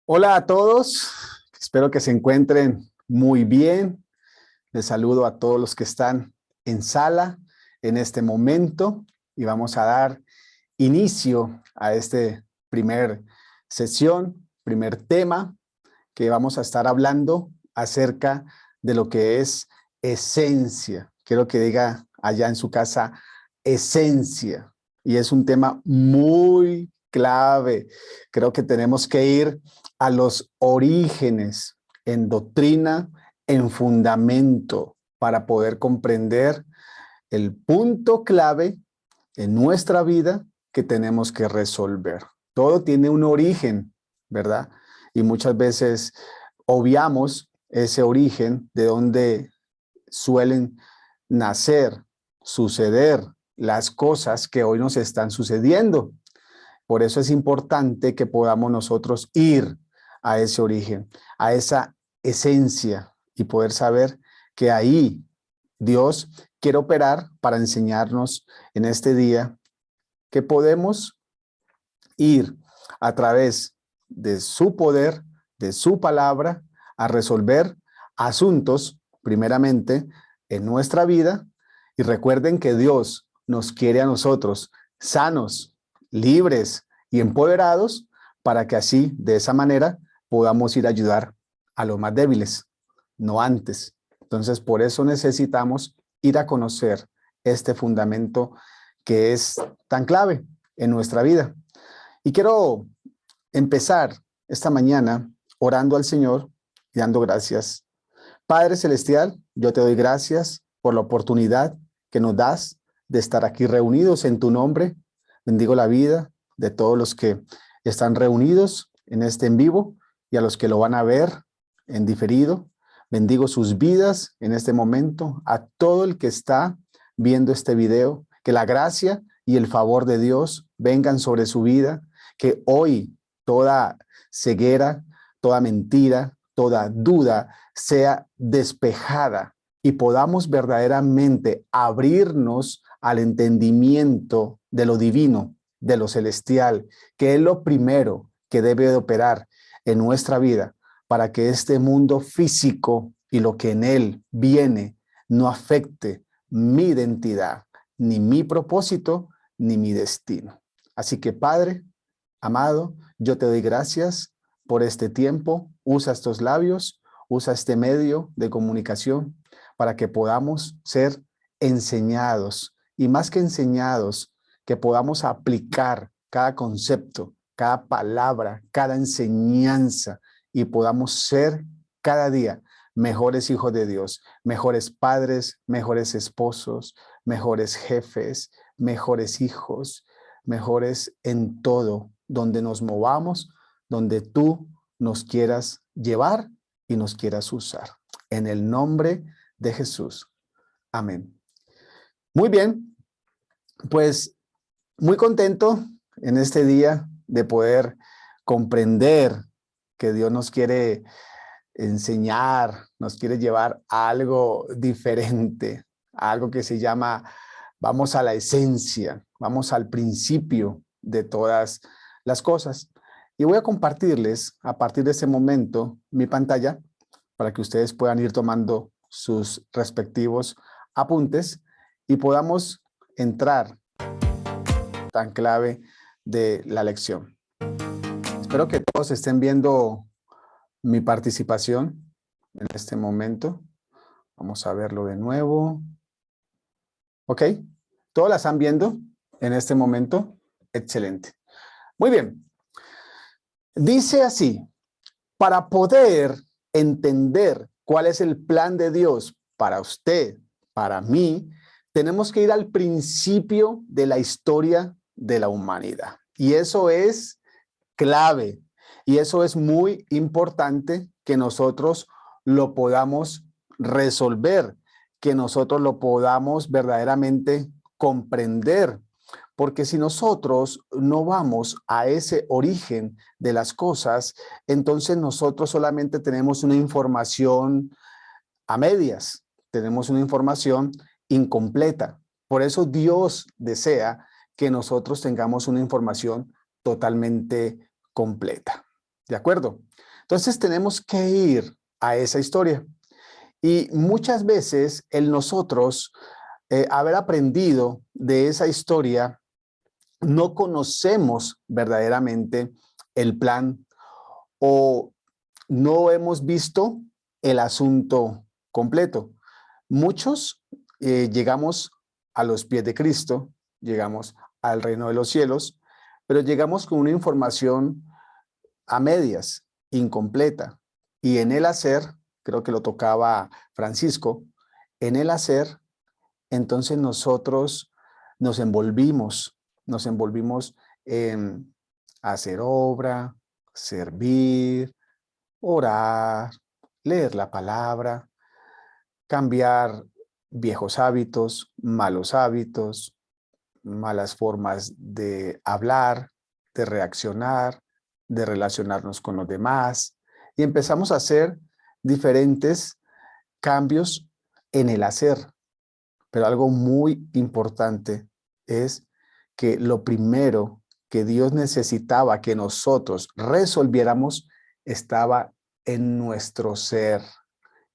Hola a todos, espero que se encuentren muy bien. Les saludo a todos los que están en sala en este momento y vamos a dar inicio a este primer sesión, primer tema que vamos a estar hablando acerca de lo que es esencia. Quiero que diga allá en su casa esencia, y es un tema muy clave. Creo que tenemos que ir a los orígenes en doctrina, en fundamento, para poder comprender el punto clave en nuestra vida que tenemos que resolver. Todo tiene un origen, ¿verdad? Y muchas veces obviamos ese origen de donde suelen nacer, suceder las cosas que hoy nos están sucediendo. Por eso es importante que podamos nosotros ir a ese origen, a esa esencia, y poder saber que ahí Dios quiere operar para enseñarnos en este día que podemos ir a través de su poder, de su palabra, a resolver asuntos, primeramente, en nuestra vida. Y recuerden que Dios nos quiere a nosotros sanos, libres y empoderados, para que así, de esa manera, podamos ir a ayudar a los más débiles, no antes. Entonces, por eso necesitamos ir a conocer este fundamento que es tan clave en nuestra vida. Y quiero empezar esta mañana orando al Señor y dando gracias. Padre Celestial, yo te doy gracias por la oportunidad que nos das de estar aquí reunidos en tu nombre. Bendigo la vida de todos los que están reunidos en este en vivo y a los que lo van a ver en diferido. Bendigo sus vidas en este momento, a todo el que está viendo este video. Que la gracia y el favor de Dios vengan sobre su vida, que hoy toda ceguera, toda mentira, toda duda sea despejada y podamos verdaderamente abrirnos al entendimiento de lo divino, de lo celestial, que es lo primero que debe de operar en nuestra vida para que este mundo físico y lo que en él viene no afecte mi identidad, ni mi propósito, ni mi destino. Así que, Padre amado, yo te doy gracias por este tiempo. Usa estos labios, usa este medio de comunicación para que podamos ser enseñados, y más que enseñados, que podamos aplicar cada concepto, cada palabra, cada enseñanza, y podamos ser cada día mejores hijos de Dios, mejores padres, mejores esposos, mejores jefes, mejores hijos, mejores en todo, donde nos movamos, donde tú nos quieras llevar y nos quieras usar. En el nombre de Jesús. Amén. Muy bien, pues muy contento en este día de poder comprender que Dios nos quiere enseñar, nos quiere llevar a algo diferente, a algo que se llama, vamos a la esencia, vamos al principio de todas las cosas. Y voy a compartirles a partir de ese momento mi pantalla para que ustedes puedan ir tomando sus respectivos apuntes y podamos entrar tan clave de la lección. Espero que todos estén viendo mi participación en este momento. Vamos a verlo de nuevo. ¿Ok? ¿Todos la están viendo en este momento? Excelente. Muy bien. Dice así: para poder entender cuál es el plan de Dios para usted, para mí, tenemos que ir al principio de la historia de la humanidad. Y eso es clave. Y eso es muy importante que nosotros lo podamos resolver, que nosotros lo podamos verdaderamente comprender. Porque si nosotros no vamos a ese origen de las cosas, entonces nosotros solamente tenemos una información a medias, tenemos una información incompleta. Por eso Dios desea que nosotros tengamos una información totalmente completa. ¿De acuerdo? Entonces tenemos que ir a esa historia. Y muchas veces el nosotros haber aprendido de esa historia, no conocemos verdaderamente el plan o no hemos visto el asunto completo. Muchos llegamos a los pies de Cristo, llegamos al reino de los cielos, pero llegamos con una información a medias, incompleta. Y en el hacer, creo que lo tocaba Francisco, en el hacer, entonces nosotros nos envolvimos en hacer obra, servir, orar, leer la palabra, cambiar viejos hábitos, malas formas de hablar, de reaccionar, de relacionarnos con los demás. Y empezamos a hacer diferentes cambios en el hacer. Pero algo muy importante es que lo primero que Dios necesitaba que nosotros resolviéramos estaba en nuestro ser.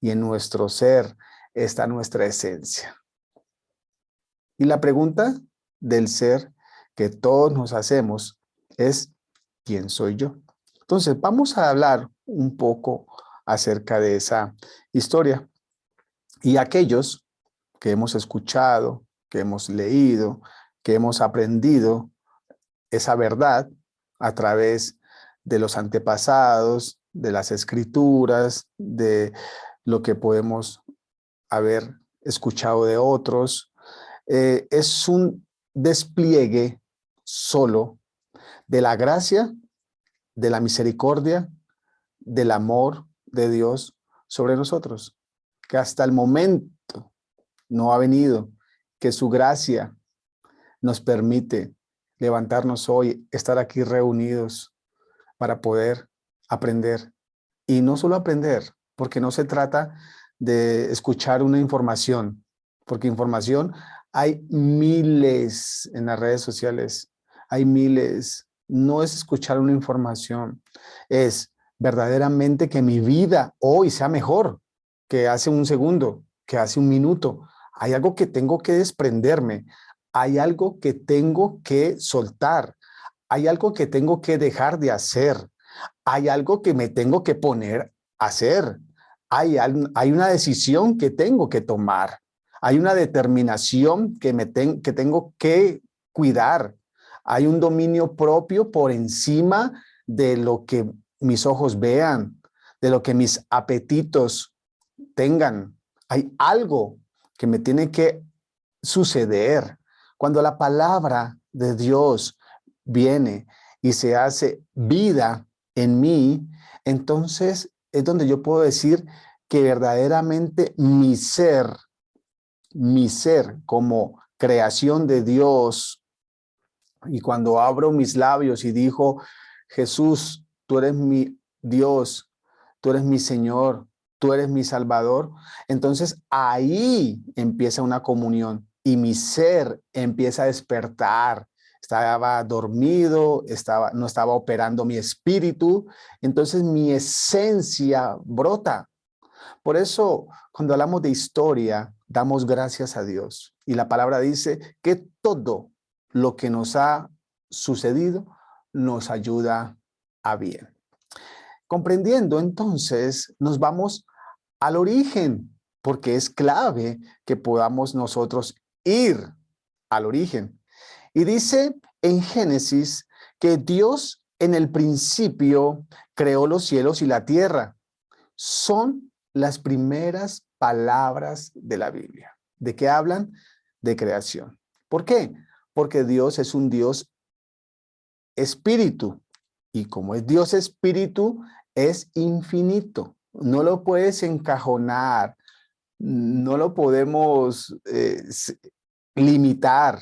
Y en nuestro ser está nuestra esencia. Y la pregunta del ser que todos nos hacemos es, ¿quién soy yo? Entonces, vamos a hablar un poco acerca de esa historia. Y aquellos que hemos escuchado, que hemos leído, que hemos aprendido esa verdad a través de los antepasados, de las escrituras, de lo que podemos haber escuchado de otros, es un despliegue solo de la gracia, de la misericordia, del amor de Dios sobre nosotros, que hasta el momento no ha venido, que su gracia nos permite levantarnos hoy, estar aquí reunidos para poder aprender. Y no solo aprender, porque no se trata de escuchar una información, porque información hay miles en las redes sociales, hay miles. No es escuchar una información, es verdaderamente que mi vida hoy sea mejor que hace un segundo, que hace un minuto. Hay algo que tengo que desprenderme, hay algo que tengo que soltar, hay algo que tengo que dejar de hacer, hay algo que me tengo que poner a hacer, hay una decisión que tengo que tomar, hay una determinación que tengo que cuidar, hay un dominio propio por encima de lo que mis ojos vean, de lo que mis apetitos tengan. Hay algo que me tiene que suceder. Cuando la palabra de Dios viene y se hace vida en mí, entonces es donde yo puedo decir que verdaderamente mi ser como creación de Dios, y cuando abro mis labios y digo, Jesús, tú eres mi Dios, tú eres mi Señor, tú eres mi Salvador, entonces ahí empieza una comunión y mi ser empieza a despertar. Estaba dormido, no estaba operando mi espíritu, entonces mi esencia brota. Por eso, cuando hablamos de historia, damos gracias a Dios. Y la palabra dice que todo lo que nos ha sucedido nos ayuda a bien. Comprendiendo, entonces, nos vamos al origen, porque es clave que podamos nosotros ir al origen. Y dice en Génesis que Dios en el principio creó los cielos y la tierra. Son las primeras palabras de la Biblia. ¿De qué hablan? De creación. ¿Por qué? Porque Dios es un Dios espíritu. Y como es Dios espíritu, es infinito. No lo puedes encajonar, no lo podemos limitar.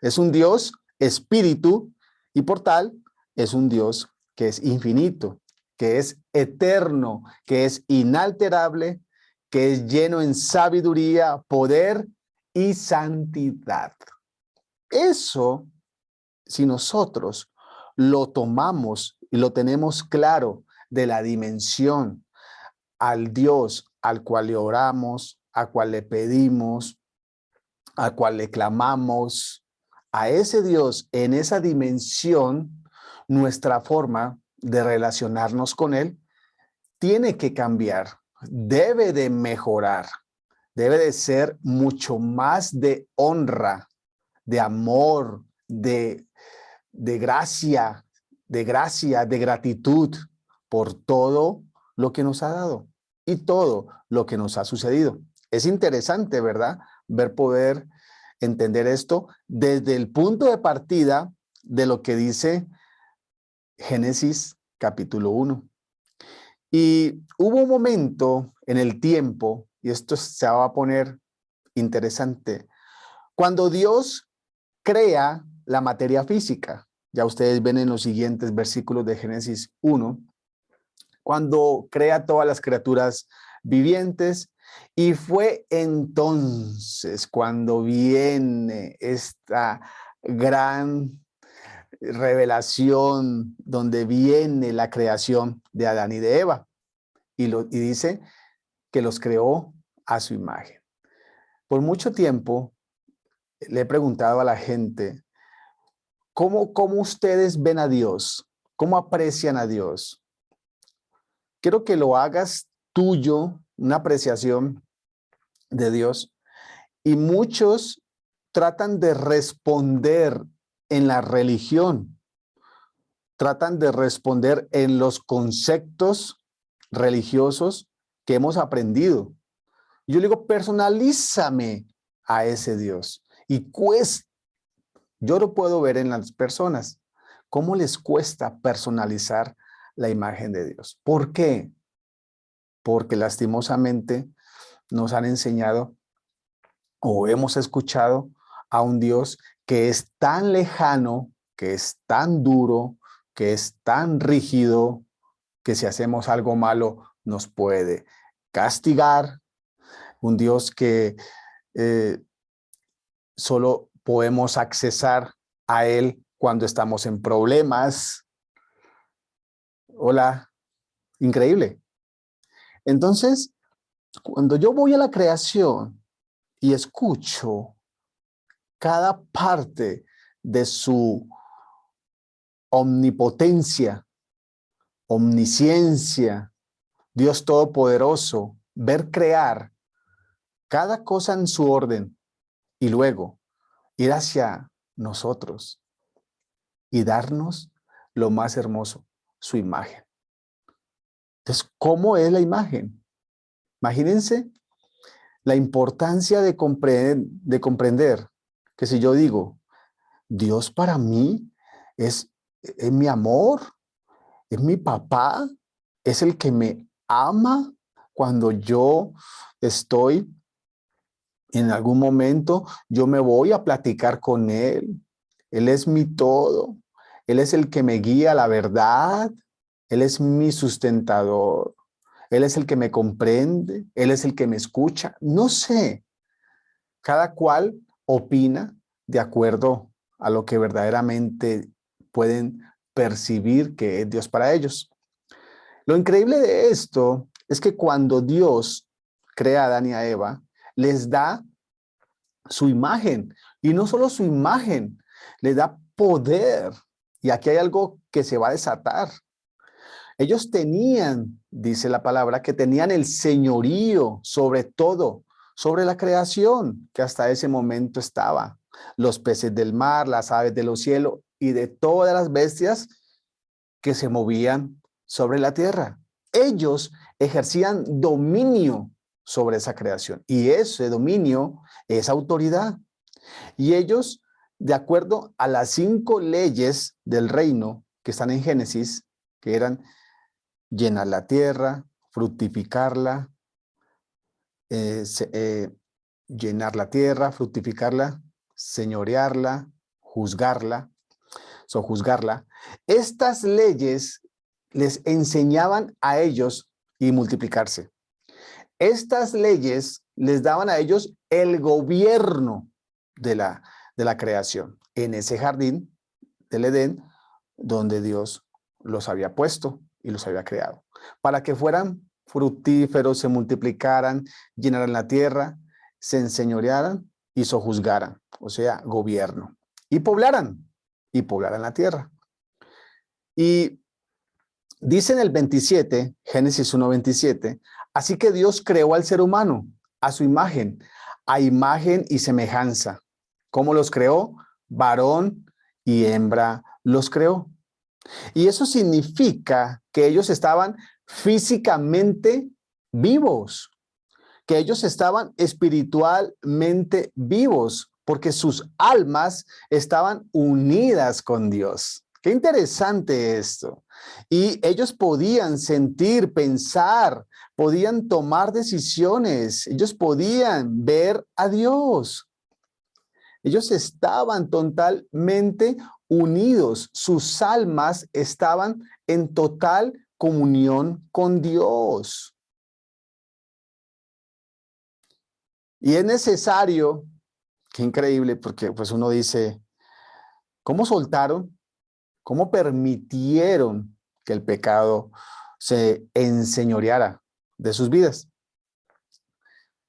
Es un Dios espíritu y por tal es un Dios que es infinito, que es eterno, que es inalterable, que es lleno en sabiduría, poder y santidad. Eso, si nosotros lo tomamos y lo tenemos claro de la dimensión al Dios al cual le oramos, a cual le pedimos, a cual le clamamos, a ese Dios en esa dimensión, nuestra forma de relacionarnos con Él tiene que cambiar, debe de mejorar, debe de ser mucho más de honra, de amor, de gracia, de gratitud por todo lo que nos ha dado y todo lo que nos ha sucedido. Es interesante, ¿verdad? Poder entender esto desde el punto de partida de lo que dice Génesis capítulo 1. Y hubo un momento en el tiempo, y esto se va a poner interesante, cuando Dios crea la materia física. Ya ustedes ven en los siguientes versículos de Génesis 1, cuando crea todas las criaturas vivientes, y fue entonces cuando viene esta gran revelación donde viene la creación de Adán y de Eva. Y dice que los creó a su imagen. Por mucho tiempo le he preguntado a la gente, ¿cómo ustedes ven a Dios? ¿Cómo aprecian a Dios? Quiero que lo hagas tuyo, una apreciación de Dios. Y muchos tratan de responder en la religión, tratan de responder en los conceptos religiosos que hemos aprendido. Yo le digo, personalízame a ese Dios. Y yo lo puedo ver en las personas, cómo les cuesta personalizar la imagen de Dios. ¿Por qué? Porque lastimosamente nos han enseñado o hemos escuchado a un Dios que es tan lejano, que es tan duro, que es tan rígido, que si hacemos algo malo nos puede castigar. Un Dios que solo podemos accesar a Él cuando estamos en problemas. Hola, increíble. Entonces, cuando yo voy a la creación y escucho cada parte de su omnipotencia, omnisciencia, Dios Todopoderoso, ver crear cada cosa en su orden y luego ir hacia nosotros y darnos lo más hermoso, su imagen. Entonces, ¿cómo es la imagen? Imagínense la importancia de comprender que si yo digo, Dios para mí es mi amor, es mi papá, es el que me ama cuando yo estoy en algún momento, yo me voy a platicar con Él. Él es mi todo. Él es el que me guía a la verdad. Él es mi sustentador. Él es el que me comprende. Él es el que me escucha. No sé. Cada cual opina de acuerdo a lo que verdaderamente pueden percibir que es Dios para ellos. Lo increíble de esto es que cuando Dios crea a Adán y a Eva, les da su imagen, y no solo su imagen, les da poder. Y aquí hay algo que se va a desatar. Ellos tenían, dice la palabra, que tenían el señorío sobre todo, sobre la creación que hasta ese momento estaba. Los peces del mar, las aves de los cielos y de todas las bestias que se movían sobre la tierra. Ellos ejercían dominio sobre esa creación y ese dominio es autoridad. Y ellos, de acuerdo a las 5 leyes del reino que están en Génesis, que eran llenar la tierra, fructificarla, llenar la tierra, fructificarla, señorearla, juzgarla, sojuzgarla. Estas leyes les enseñaban a ellos y multiplicarse. Estas leyes les daban a ellos el gobierno de la creación en ese jardín del Edén donde Dios los había puesto y los había creado, para que fueran fructíferos, se multiplicaran, llenaran la tierra, se enseñorearan y sojuzgaran, o sea, gobierno, y poblaran la tierra. Y dice en el 27, Génesis 1:27, así que Dios creó al ser humano a su imagen, a imagen y semejanza. ¿Cómo los creó? Varón y hembra los creó. Y eso significa que ellos estaban físicamente vivos, que ellos estaban espiritualmente vivos, porque sus almas estaban unidas con Dios. Qué interesante esto. Y ellos podían sentir, pensar, podían tomar decisiones, ellos podían ver a Dios. Ellos estaban totalmente unidos, sus almas estaban en total comunión con Dios. Y es necesario, qué increíble, porque pues uno dice, ¿cómo soltaron? ¿Cómo permitieron que el pecado se enseñoreara de sus vidas?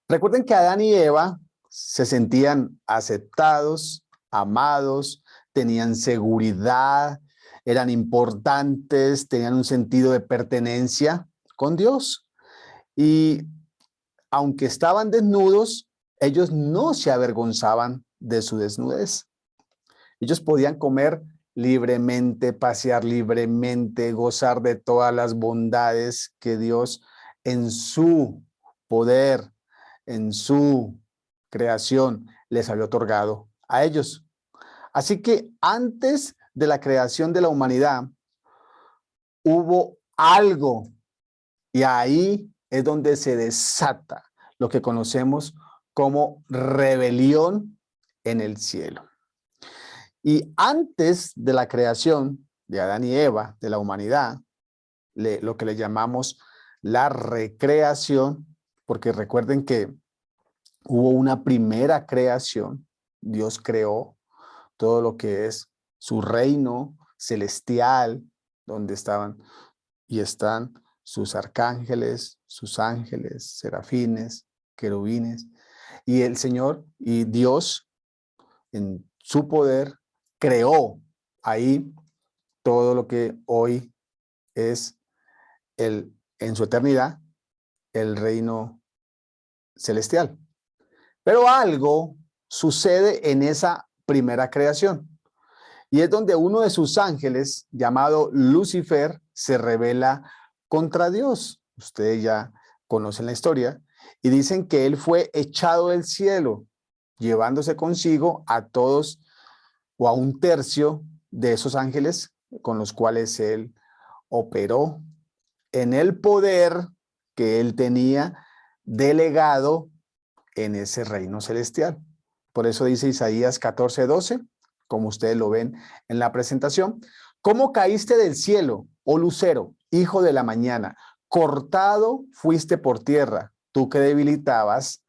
Recuerden que Adán y Eva se sentían aceptados, amados, tenían seguridad, eran importantes, tenían un sentido de pertenencia con Dios. Y aunque estaban desnudos, ellos no se avergonzaban de su desnudez. Ellos podían comer libremente, pasear libremente, gozar de todas las bondades que Dios en su poder, en su creación, les había otorgado a ellos. Así que antes de la creación de la humanidad, hubo algo, y ahí es donde se desata lo que conocemos como rebelión en el cielo. Y antes de la creación de Adán y Eva, de la humanidad, lo que le llamamos la recreación, porque recuerden que hubo una primera creación, Dios creó todo lo que es su reino celestial, donde estaban y están sus arcángeles, sus ángeles, serafines, querubines, y el Señor y Dios en su poder creó ahí todo lo que hoy es en su eternidad el reino celestial. Pero algo sucede en esa primera creación, y es donde uno de sus ángeles, llamado Lucifer, se rebela contra Dios. Ustedes ya conocen la historia, y dicen que él fue echado del cielo, llevándose consigo a todos o a un tercio de esos ángeles con los cuales él operó en el poder que él tenía delegado en ese reino celestial. Por eso dice Isaías 14:12, como ustedes lo ven en la presentación: ¿cómo caíste del cielo, oh lucero, hijo de la mañana? Cortado fuiste por tierra, tú que debilitabas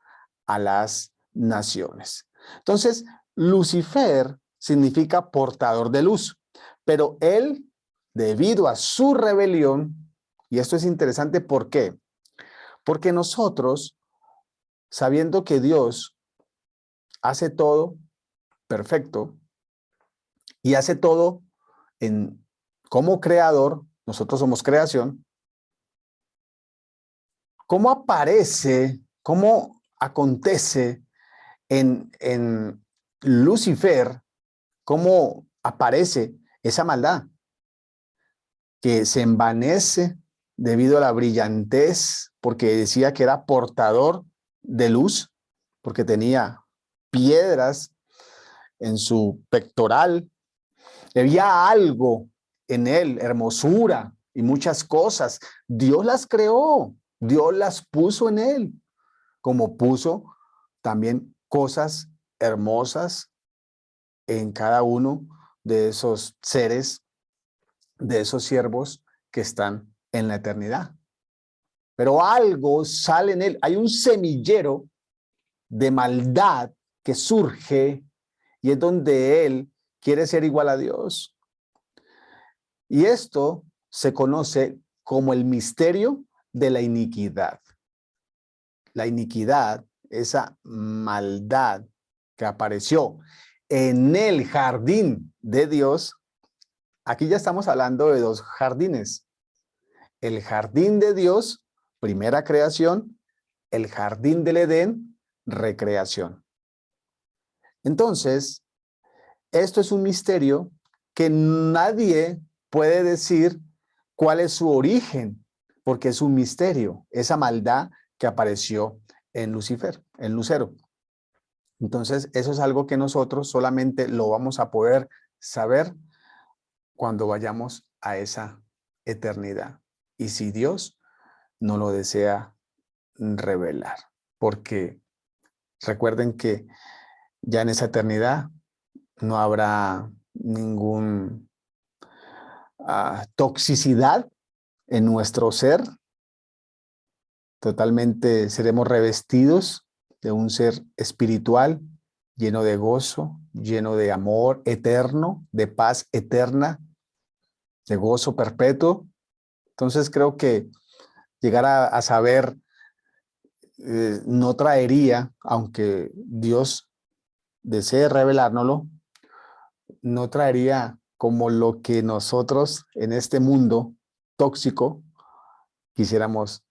a las naciones. Entonces, Lucifer significa portador de luz, pero él, debido a su rebelión, y esto es interesante, ¿por qué? Porque nosotros, sabiendo que Dios hace todo perfecto y hace todo como creador, nosotros somos creación, ¿cómo aparece, cómo acontece en Lucifer, cómo aparece esa maldad que se envanece debido a la brillantez, porque decía que era portador de luz, porque tenía piedras en su pectoral, había algo en él, hermosura y muchas cosas. Dios las creó, Dios las puso en él, como puso también cosas hermosas en cada uno de esos seres, de esos siervos que están en la eternidad. Pero algo sale en él, hay un semillero de maldad que surge, y es donde él quiere ser igual a Dios. Y esto se conoce como el misterio de la iniquidad. La iniquidad, esa maldad que apareció en el jardín de Dios. Aquí ya estamos hablando de dos jardines. El jardín de Dios, primera creación, el jardín del Edén, recreación. Entonces, esto es un misterio que nadie puede decir cuál es su origen, porque es un misterio, esa maldad que apareció en Lucifer, en Lucero. Entonces, eso es algo que nosotros solamente lo vamos a poder saber cuando vayamos a esa eternidad. Y si Dios no lo desea revelar, porque recuerden que ya en esa eternidad no habrá ningún toxicidad en nuestro ser. Totalmente seremos revestidos de un ser espiritual lleno de gozo, lleno de amor eterno, de paz eterna, de gozo perpetuo. Entonces creo que llegar a saber no traería, aunque Dios desee revelárnoslo, no traería como lo que nosotros en este mundo tóxico quisiéramos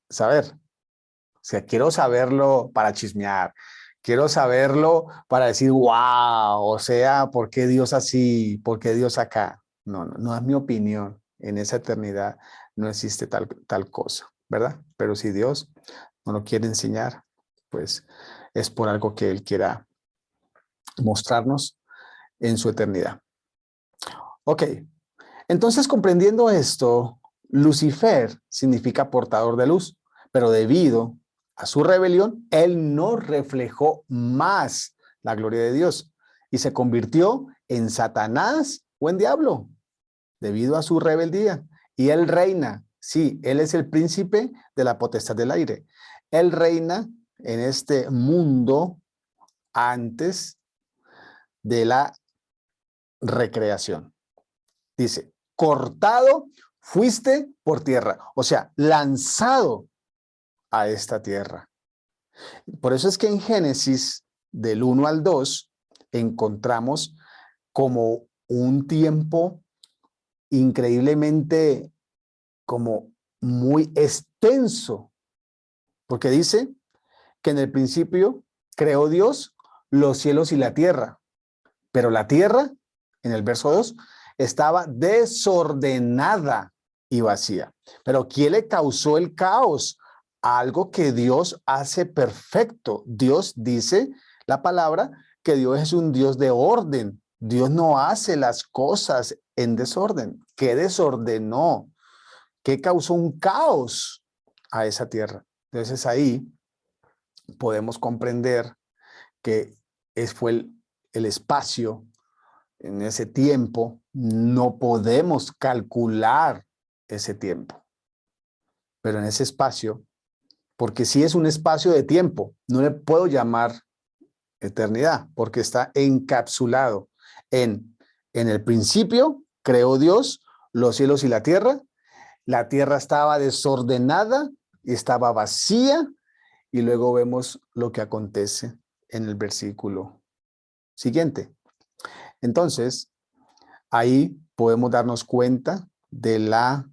saber. O sea, quiero saberlo para chismear, quiero saberlo para decir, wow, o sea, ¿por qué Dios así? ¿Por qué Dios acá? No, no, no es mi opinión. En esa eternidad no existe tal cosa, ¿verdad? Pero si Dios no lo quiere enseñar, pues es por algo que Él quiera mostrarnos en su eternidad. Ok, entonces comprendiendo esto, Lucifer significa portador de luz, pero debido a su rebelión, él no reflejó más la gloria de Dios y se convirtió en Satanás o en diablo debido a su rebeldía. Y él reina, sí, él es el príncipe de la potestad del aire. Él reina en este mundo antes de la recreación. Dice, cortado fuiste por tierra, o sea, lanzado a esta tierra. Por eso es que en Génesis, del 1 al 2, encontramos como un tiempo increíblemente como muy extenso, porque dice que en el principio creó Dios los cielos y la tierra, pero la tierra, en el verso 2, estaba desordenada y vacía. Pero ¿quién le causó el caos? Algo que Dios hace perfecto. Dios dice la palabra que Dios es un Dios de orden. Dios no hace las cosas en desorden. ¿Qué desordenó? ¿Qué causó un caos a esa tierra? Entonces ahí podemos comprender que fue el espacio. En ese tiempo no podemos calcular ese tiempo, pero en ese espacio, porque si es un espacio de tiempo, no le puedo llamar eternidad, porque está encapsulado en el principio, creó Dios los cielos y la tierra estaba desordenada, estaba vacía, y luego vemos lo que acontece en el versículo siguiente. Entonces, ahí podemos darnos cuenta de la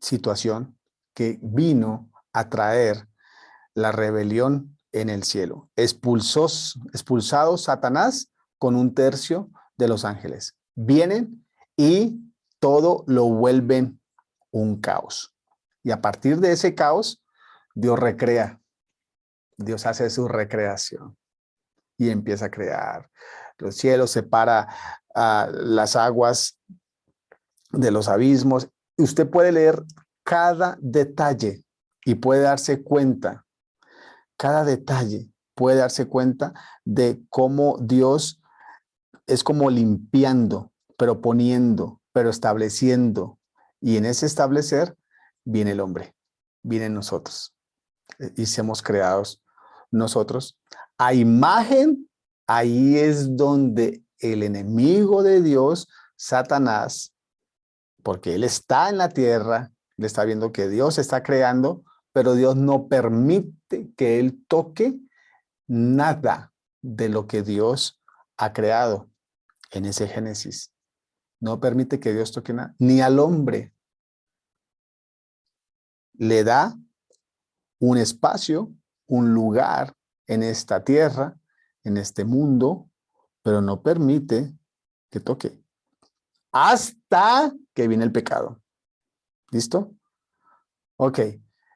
situación que vino a traer la rebelión en el cielo. Expulsado Satanás con un tercio de los ángeles. Vienen y todo lo vuelven un caos. Y a partir de ese caos, Dios recrea. Dios hace su recreación y empieza a crear. Los cielos separa las aguas de los abismos. Usted puede leer cada detalle y puede darse cuenta, cada detalle puede darse cuenta de cómo Dios es como limpiando, pero poniendo, pero estableciendo. Y en ese establecer viene el hombre, vienen nosotros. Y somos creados nosotros a imagen. Ahí es donde el enemigo de Dios, Satanás, porque él está en la tierra, él está viendo que Dios está creando, pero Dios no permite que él toque nada de lo que Dios ha creado en ese Génesis. No permite que Dios toque nada, ni al hombre. Le da un espacio, un lugar en esta tierra, en este mundo, pero no permite que toque hasta que viene el pecado. ¿Listo? Ok.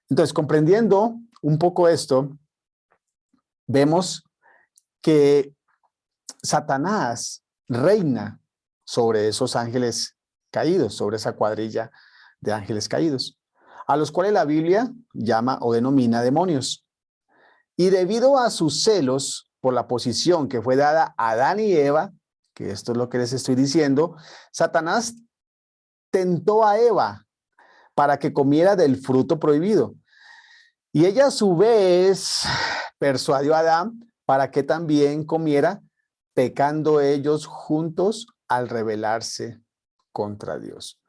Entonces, comprendiendo un poco esto, vemos que Satanás reina sobre esos ángeles caídos, sobre esa cuadrilla de ángeles caídos, a los cuales la Biblia llama o denomina demonios. Y debido a sus celos por la posición que fue dada a Adán y Eva, que esto es lo que les estoy diciendo, Satanás tentó a Eva para que comiera del fruto prohibido. Y ella a su vez persuadió a Adán para que también comiera, pecando ellos juntos al rebelarse contra Dios.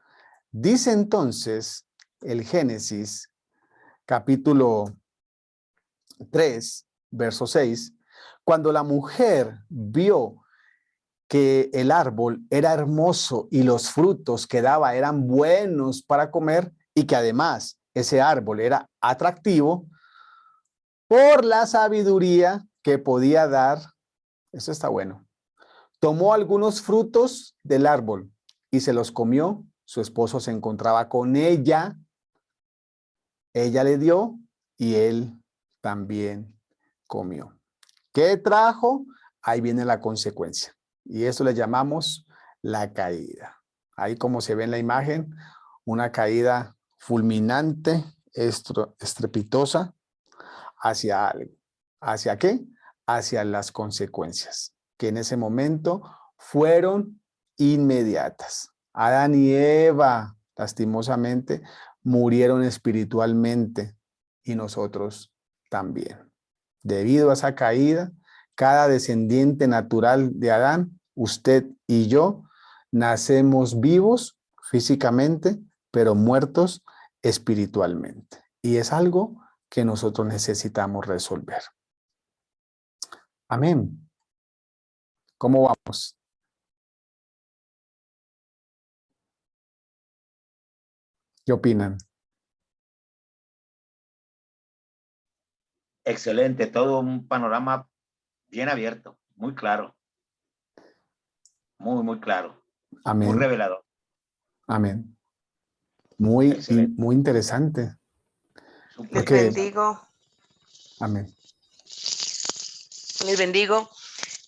Dice entonces el Génesis, capítulo 3, verso 6, cuando la mujer vio que el árbol era hermoso y los frutos que daba eran buenos para comer y que además ese árbol era atractivo por la sabiduría que podía dar, eso está bueno, tomó algunos frutos del árbol y se los comió. Su esposo se encontraba con ella le dio y él también comió. ¿Qué trajo? Ahí viene la consecuencia. Y eso le llamamos la caída. Ahí como se ve en la imagen, una caída fulminante, estrepitosa, hacia algo. ¿Hacia qué? Hacia las consecuencias, que en ese momento fueron inmediatas. Adán y Eva, lastimosamente, murieron espiritualmente y nosotros también. Debido a esa caída, cada descendiente natural de Adán, usted y yo, nacemos vivos físicamente, pero muertos espiritualmente. Y es algo que nosotros necesitamos resolver. Amén. ¿Cómo vamos? ¿Qué opinan? Excelente, todo un panorama bien abierto, muy claro, muy claro, muy Amén. revelador. Amén. Muy interesante. Les bendigo. Amén. Les bendigo.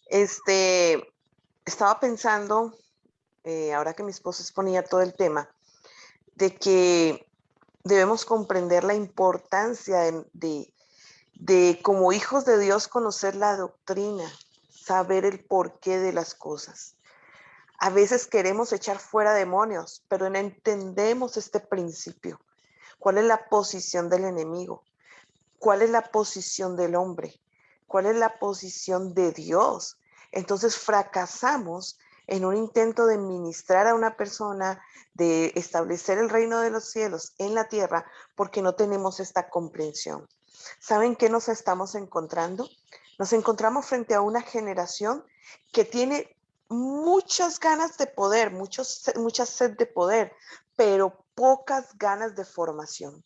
Estaba pensando, ahora que mi esposo exponía todo el tema, de que debemos comprender la importancia de como hijos de Dios conocer la doctrina, saber el porqué de las cosas. A veces queremos echar fuera demonios, pero no entendemos este principio. ¿Cuál es la posición del enemigo? ¿Cuál es la posición del hombre? ¿Cuál es la posición de Dios? Entonces fracasamos en un intento de ministrar a una persona, de establecer el reino de los cielos en la tierra, porque no tenemos esta comprensión. ¿Saben qué nos estamos encontrando? Nos encontramos frente a una generación que tiene muchas ganas de poder, mucha sed de poder, pero pocas ganas de formación.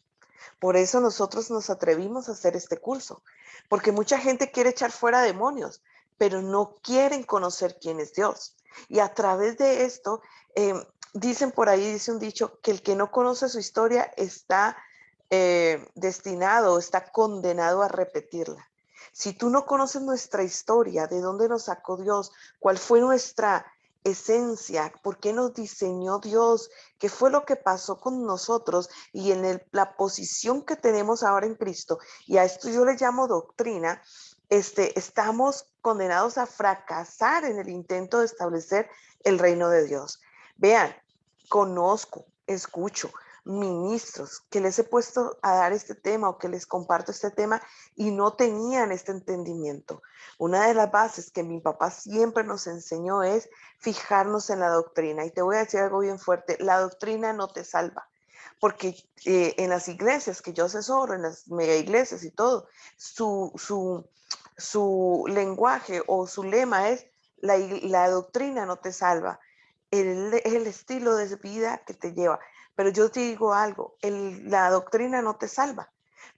Por eso nosotros nos atrevimos a hacer este curso, porque mucha gente quiere echar fuera demonios, pero no quieren conocer quién es Dios. Y a través de esto, dicen por ahí, dice un dicho, que el que no conoce su historia está destinado, está condenado a repetirla. Si tú no conoces nuestra historia, de dónde nos sacó Dios, cuál fue nuestra esencia, por qué nos diseñó Dios, qué fue lo que pasó con nosotros y en la posición que tenemos ahora en Cristo, y a esto yo le llamo doctrina, estamos condenados a fracasar en el intento de establecer el reino de Dios. Vean, conozco, escucho, ministros que les he puesto a dar este tema o que les comparto este tema y no tenían este entendimiento. Una de las bases que mi papá siempre nos enseñó es fijarnos en la doctrina. Y te voy a decir algo bien fuerte, la doctrina no te salva. Porque en las iglesias que yo asesoro, en las mega iglesias y todo, su lenguaje o su lema es la doctrina no te salva. Es el estilo de vida que te lleva. Pero yo te digo algo, la doctrina no te salva,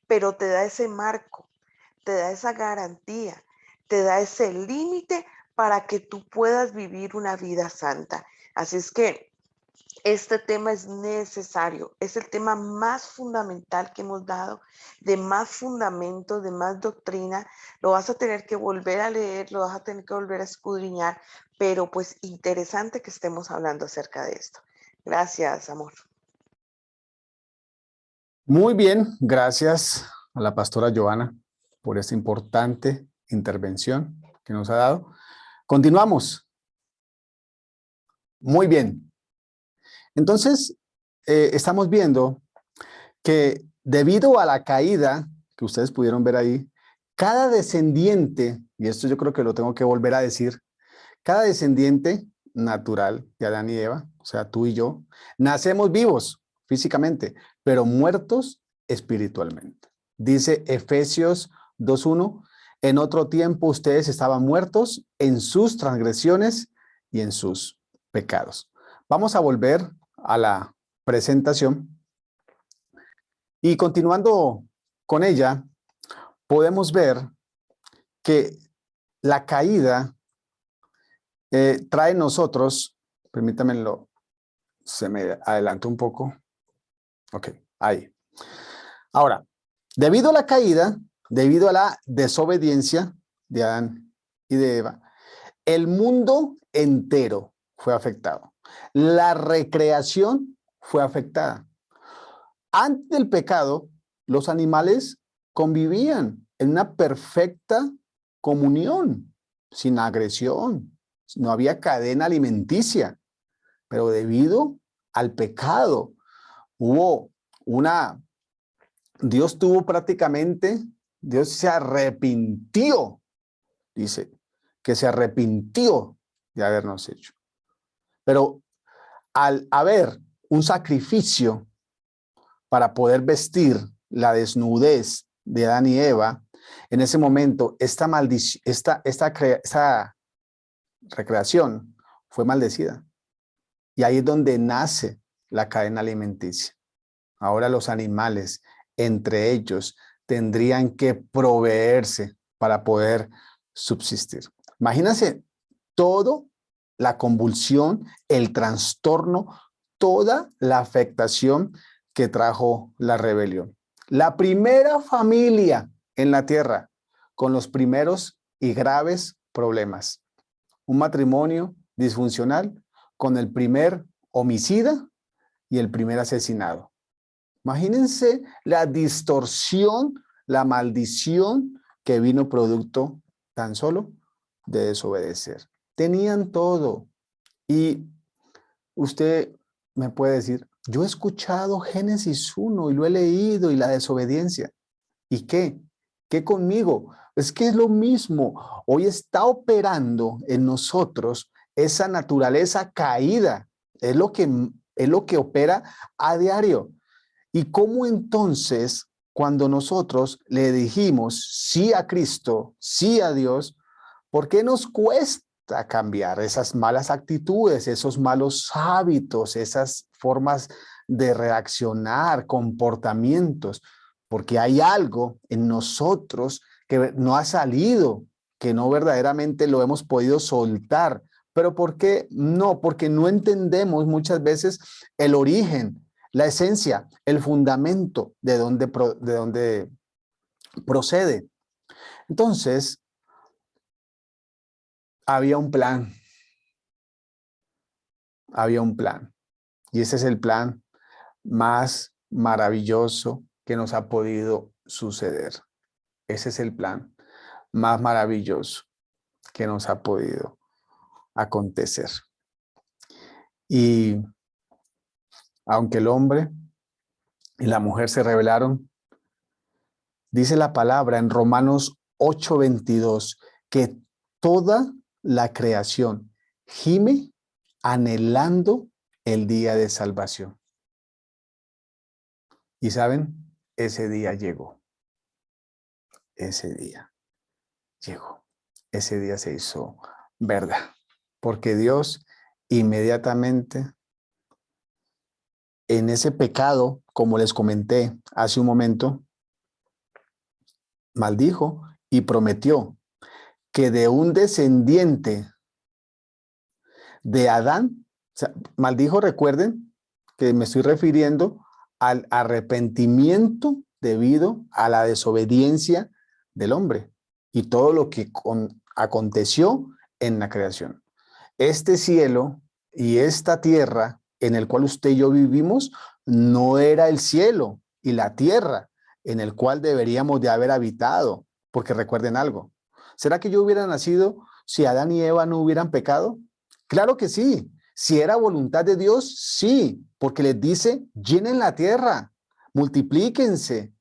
pero te da ese marco, te da esa garantía, te da ese límite para que tú puedas vivir una vida santa. Así es que este tema es necesario, es el tema más fundamental que hemos dado, de más fundamento, de más doctrina. Lo vas a tener que volver a leer, lo vas a tener que volver a escudriñar, pero pues interesante que estemos hablando acerca de esto. Gracias, amor. Muy bien, gracias a la pastora Joana por esta importante intervención que nos ha dado. Continuamos. Muy bien. Entonces, estamos viendo que debido a la caída que ustedes pudieron ver ahí, cada descendiente, y esto yo creo que lo tengo que volver a decir, cada descendiente natural de Adán y Eva, o sea, tú y yo, nacemos vivos físicamente, pero muertos espiritualmente. Dice Efesios 2:1, en otro tiempo ustedes estaban muertos en sus transgresiones y en sus pecados. Vamos a volver a la presentación y continuando con ella, podemos ver que la caída trae nosotros, permítanmelo, se me adelantó un poco. Ok, ahí. Ahora, debido a la caída, debido a la desobediencia de Adán y de Eva, el mundo entero fue afectado. La recreación fue afectada. Antes del pecado, los animales convivían en una perfecta comunión, sin agresión. No había cadena alimenticia, pero debido al pecado hubo una... Dios tuvo prácticamente, Dios se arrepintió, dice, que se arrepintió de habernos hecho. Pero al haber un sacrificio para poder vestir la desnudez de Adán y Eva, en ese momento esta recreación fue maldecida. Y ahí es donde nace la cadena alimenticia. Ahora los animales, entre ellos, tendrían que proveerse para poder subsistir. Imagínense todo, la convulsión, el trastorno, toda la afectación que trajo la rebelión. La primera familia en la tierra con los primeros y graves problemas. Un matrimonio disfuncional con el primer homicida y el primer asesinado. Imagínense la distorsión, la maldición que vino producto tan solo de desobedecer. Tenían todo. Y usted me puede decir, yo he escuchado Génesis 1 y lo he leído y la desobediencia. ¿Y qué? ¿Qué conmigo? Es que es lo mismo. Hoy está operando en nosotros esa naturaleza caída. Es lo que opera a diario. ¿Y cómo entonces, cuando nosotros le dijimos sí a Cristo, sí a Dios, por qué nos cuesta cambiar esas malas actitudes, esos malos hábitos, esas formas de reaccionar, comportamientos? Porque hay algo en nosotros que no ha salido, que no verdaderamente lo hemos podido soltar. ¿Pero por qué no? Porque no entendemos muchas veces el origen, la esencia, el fundamento de dónde procede. Entonces, había un plan. Había un plan. Y ese es el plan más maravilloso que nos ha podido suceder. Ese es el plan más maravilloso que nos ha podido acontecer. Y aunque el hombre y la mujer se rebelaron. Dice la palabra en Romanos 8:22 que toda la creación gime anhelando el día de salvación. Y saben, ese día llegó. Ese día llegó. Ese día se hizo verdad. Porque Dios inmediatamente en ese pecado, como les comenté hace un momento, maldijo y prometió que de un descendiente de Adán, o sea, maldijo, recuerden que me estoy refiriendo al arrepentimiento debido a la desobediencia del hombre y todo lo que aconteció en la creación. Este cielo y esta tierra en el cual usted y yo vivimos no era el cielo y la tierra en el cual deberíamos de haber habitado, porque recuerden algo, ¿será que yo hubiera nacido si Adán y Eva no hubieran pecado? Claro que sí. Si era voluntad de Dios, sí, porque les dice, llenen la tierra, multiplíquense,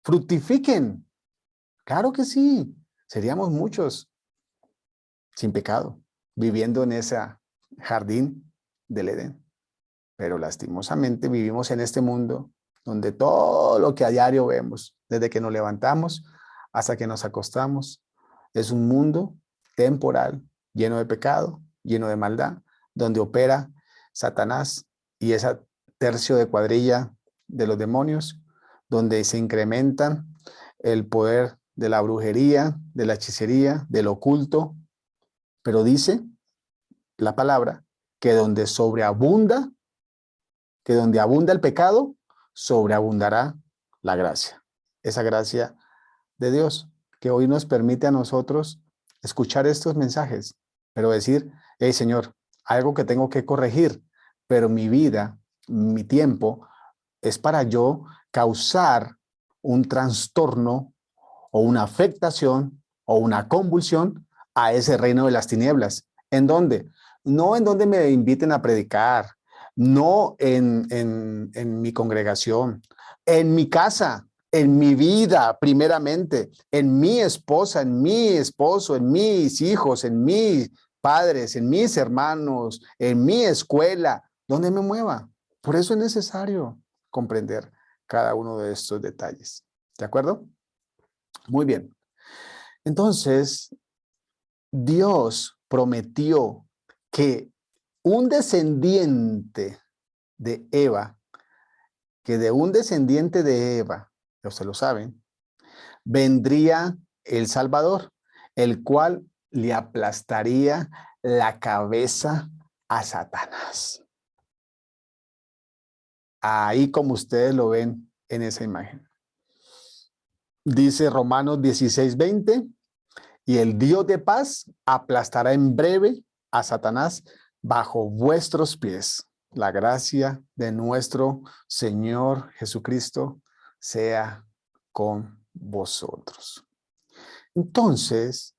fructifiquen. Claro que sí, seríamos muchos sin pecado, viviendo en ese jardín del Edén. Pero lastimosamente vivimos en este mundo donde todo lo que a diario vemos, desde que nos levantamos hasta que nos acostamos, es un mundo temporal, lleno de pecado, lleno de maldad, donde opera Satanás y esa tercio de cuadrilla de los demonios, donde se incrementan el poder de la brujería, de la hechicería, del oculto. Pero dice la palabra que donde abunda el pecado, sobreabundará la gracia. Esa gracia de Dios que hoy nos permite a nosotros escuchar estos mensajes, pero decir, hey Señor, algo que tengo que corregir, pero mi vida, mi tiempo, es para yo causar un trastorno o una afectación o una convulsión a ese reino de las tinieblas. ¿En dónde? No en donde me inviten a predicar, no en mi congregación, en mi casa, en mi vida primeramente, en mi esposa, en mi esposo, en mis hijos, en mis padres, en mis hermanos, en mi escuela, donde me mueva. Por eso es necesario comprender cada uno de estos detalles. ¿De acuerdo? Muy bien. Entonces, Dios prometió que un descendiente de Eva, ustedes lo saben, vendría el Salvador, el cual le aplastaría la cabeza a Satanás. Ahí como ustedes lo ven en esa imagen. Dice Romanos 16:20, y el Dios de paz aplastará en breve a Satanás bajo vuestros pies. La gracia de nuestro Señor Jesucristo sea con vosotros. Entonces,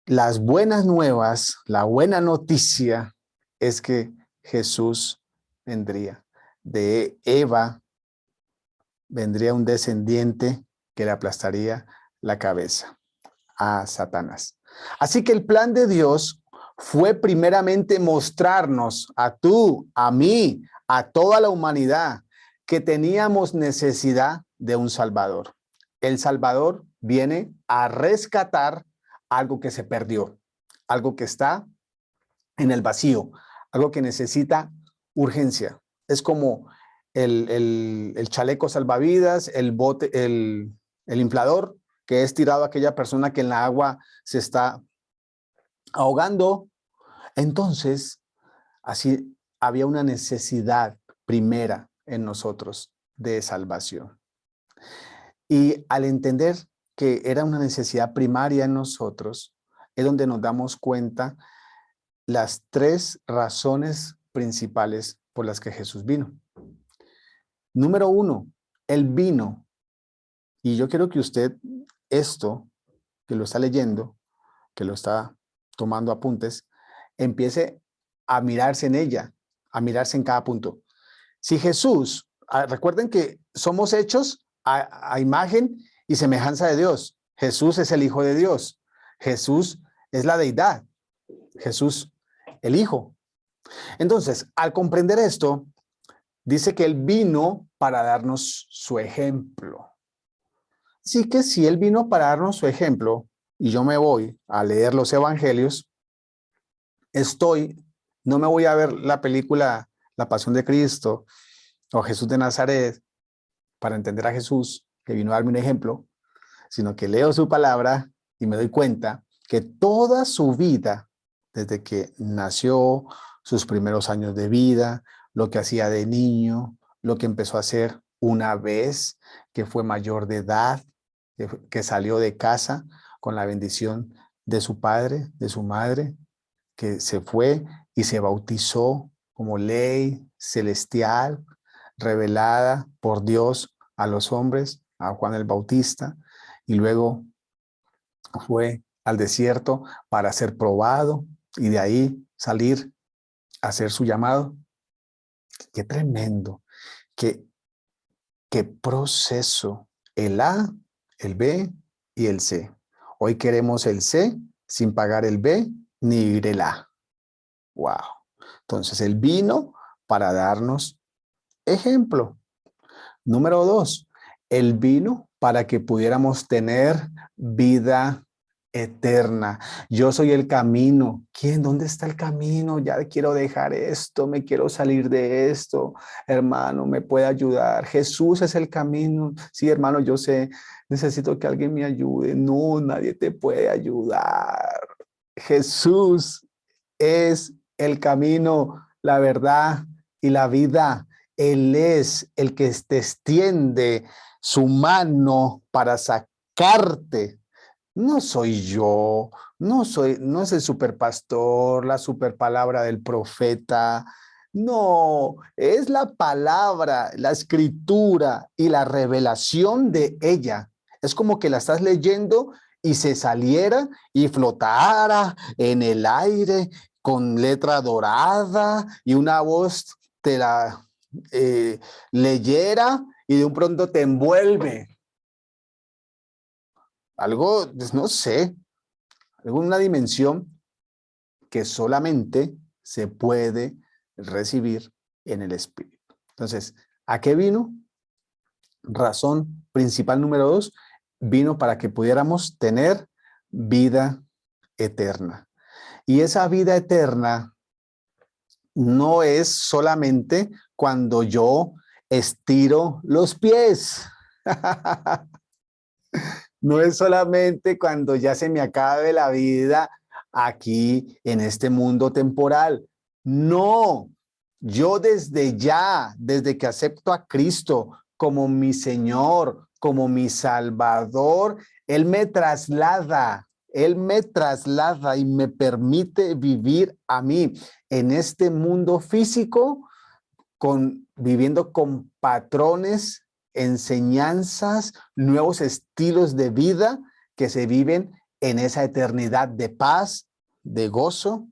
las buenas nuevas, la buena noticia es que Jesús vendría. De Eva vendría un descendiente que le aplastaría la cabeza a Satanás. Así que el plan de Dios fue primeramente mostrarnos a tú, a mí, a toda la humanidad que teníamos necesidad de un Salvador. El Salvador viene a rescatar algo que se perdió, algo que está en el vacío, algo que necesita urgencia. Es como el chaleco salvavidas, el bote, el inflador, que es tirado a aquella persona que en la agua se está ahogando. Entonces, así había una necesidad primera en nosotros de salvación. Y al entender que era una necesidad primaria en nosotros, es donde nos damos cuenta las tres razones principales por las que Jesús vino. Número uno, Él vino. Y yo quiero que usted esto, que lo está leyendo, que lo está tomando apuntes, empiece a mirarse en ella, a mirarse en cada punto. Si Jesús recuerden que somos hechos a imagen y semejanza de Dios. Jesús es el Hijo de Dios. Jesús es la deidad. Jesús, el Hijo. Entonces, al comprender esto, dice que Él vino para darnos su ejemplo. Así que si Él vino para darnos su ejemplo, y yo me voy a leer los evangelios, no me voy a ver la película La Pasión de Cristo o Jesús de Nazaret para entender a Jesús, que vino a darme un ejemplo, sino que leo su palabra y me doy cuenta que toda su vida, desde que nació, sus primeros años de vida, lo que hacía de niño, lo que empezó a hacer una vez que fue mayor de edad, que salió de casa con la bendición de su padre, de su madre, que se fue y se bautizó como ley celestial revelada por Dios a los hombres, a Juan el Bautista, y luego fue al desierto para ser probado y de ahí salir a hacer su llamado. Qué tremendo, qué proceso, el A, el B y el C. Hoy queremos el C sin pagar el B ni ir el A. Wow. Entonces él vino para darnos ejemplo. Número 2, él vino para que pudiéramos tener vida eterna. Yo soy el camino. ¿Quién? ¿Dónde está el camino? Ya quiero dejar esto, me quiero salir de esto. Hermano, ¿me puede ayudar? Jesús es el camino. Sí, hermano, yo sé, necesito que alguien me ayude. No, nadie te puede ayudar. Jesús es el camino, la verdad y la vida. Él es el que te extiende su mano para sacarte. No soy yo, no es el superpastor, la superpalabra del profeta. No, es la palabra, la escritura y la revelación de ella. Es como que la estás leyendo y se saliera y flotara en el aire con letra dorada y una voz te la leyera y de un pronto te envuelve. Algo, pues no sé, alguna dimensión que solamente se puede recibir en el Espíritu. Entonces, ¿a qué vino? Razón principal número 2, vino para que pudiéramos tener vida eterna. Y esa vida eterna no es solamente cuando yo estiro los pies. No es solamente cuando ya se me acabe la vida aquí en este mundo temporal. No, yo desde ya, desde que acepto a Cristo como mi Señor, como mi Salvador, Él me traslada y me permite vivir a mí en este mundo físico, viviendo con patrones, enseñanzas, nuevos estilos de vida que se viven en esa eternidad de paz, de gozo,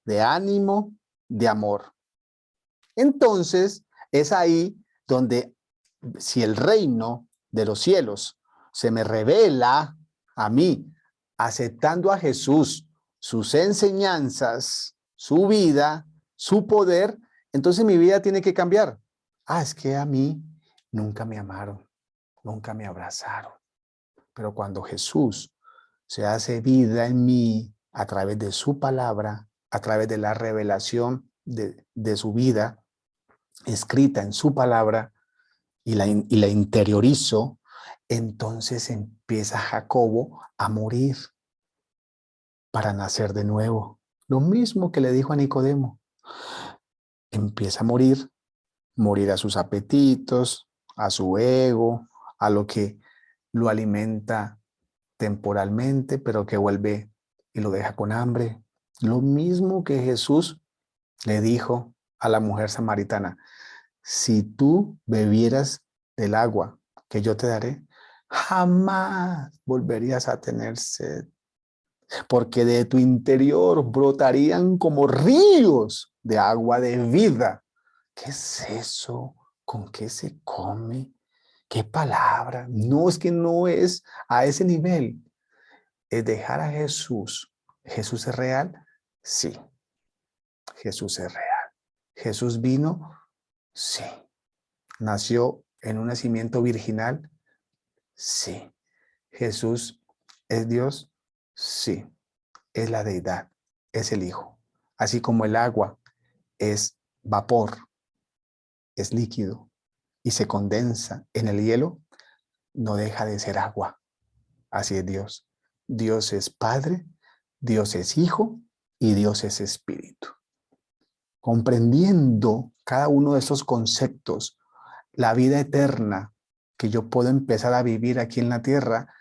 de ánimo, de amor. Entonces, es ahí donde, si el reino de los cielos se me revela a mí, aceptando a Jesús, sus enseñanzas, su vida, su poder, entonces mi vida tiene que cambiar. Es que a mí nunca me amaron, nunca me abrazaron. Pero cuando Jesús se hace vida en mí a través de su palabra, a través de la revelación de su vida, escrita en su palabra, y la interiorizo, entonces empieza Jacobo a morir para nacer de nuevo. Lo mismo que le dijo a Nicodemo. Empieza a morir a sus apetitos, a su ego, a lo que lo alimenta temporalmente, pero que vuelve y lo deja con hambre. Lo mismo que Jesús le dijo a la mujer samaritana: si tú bebieras del agua que yo te daré, jamás volverías a tener sed, porque de tu interior brotarían como ríos de agua de vida. ¿Qué es eso? ¿Con qué se come? ¿Qué palabra? No, es que no es a ese nivel. Es dejar a Jesús. ¿Jesús es real? Sí, Jesús es real. ¿Jesús vino? Sí. ¿Nació en un nacimiento virginal? Sí. ¿Jesús es Dios? Sí. Es la deidad, es el Hijo. Así como el agua es vapor, es líquido y se condensa en el hielo, no deja de ser agua. Así es Dios. Dios es Padre, Dios es Hijo y Dios es Espíritu. Comprendiendo cada uno de esos conceptos, la vida eterna que yo puedo empezar a vivir aquí en la tierra,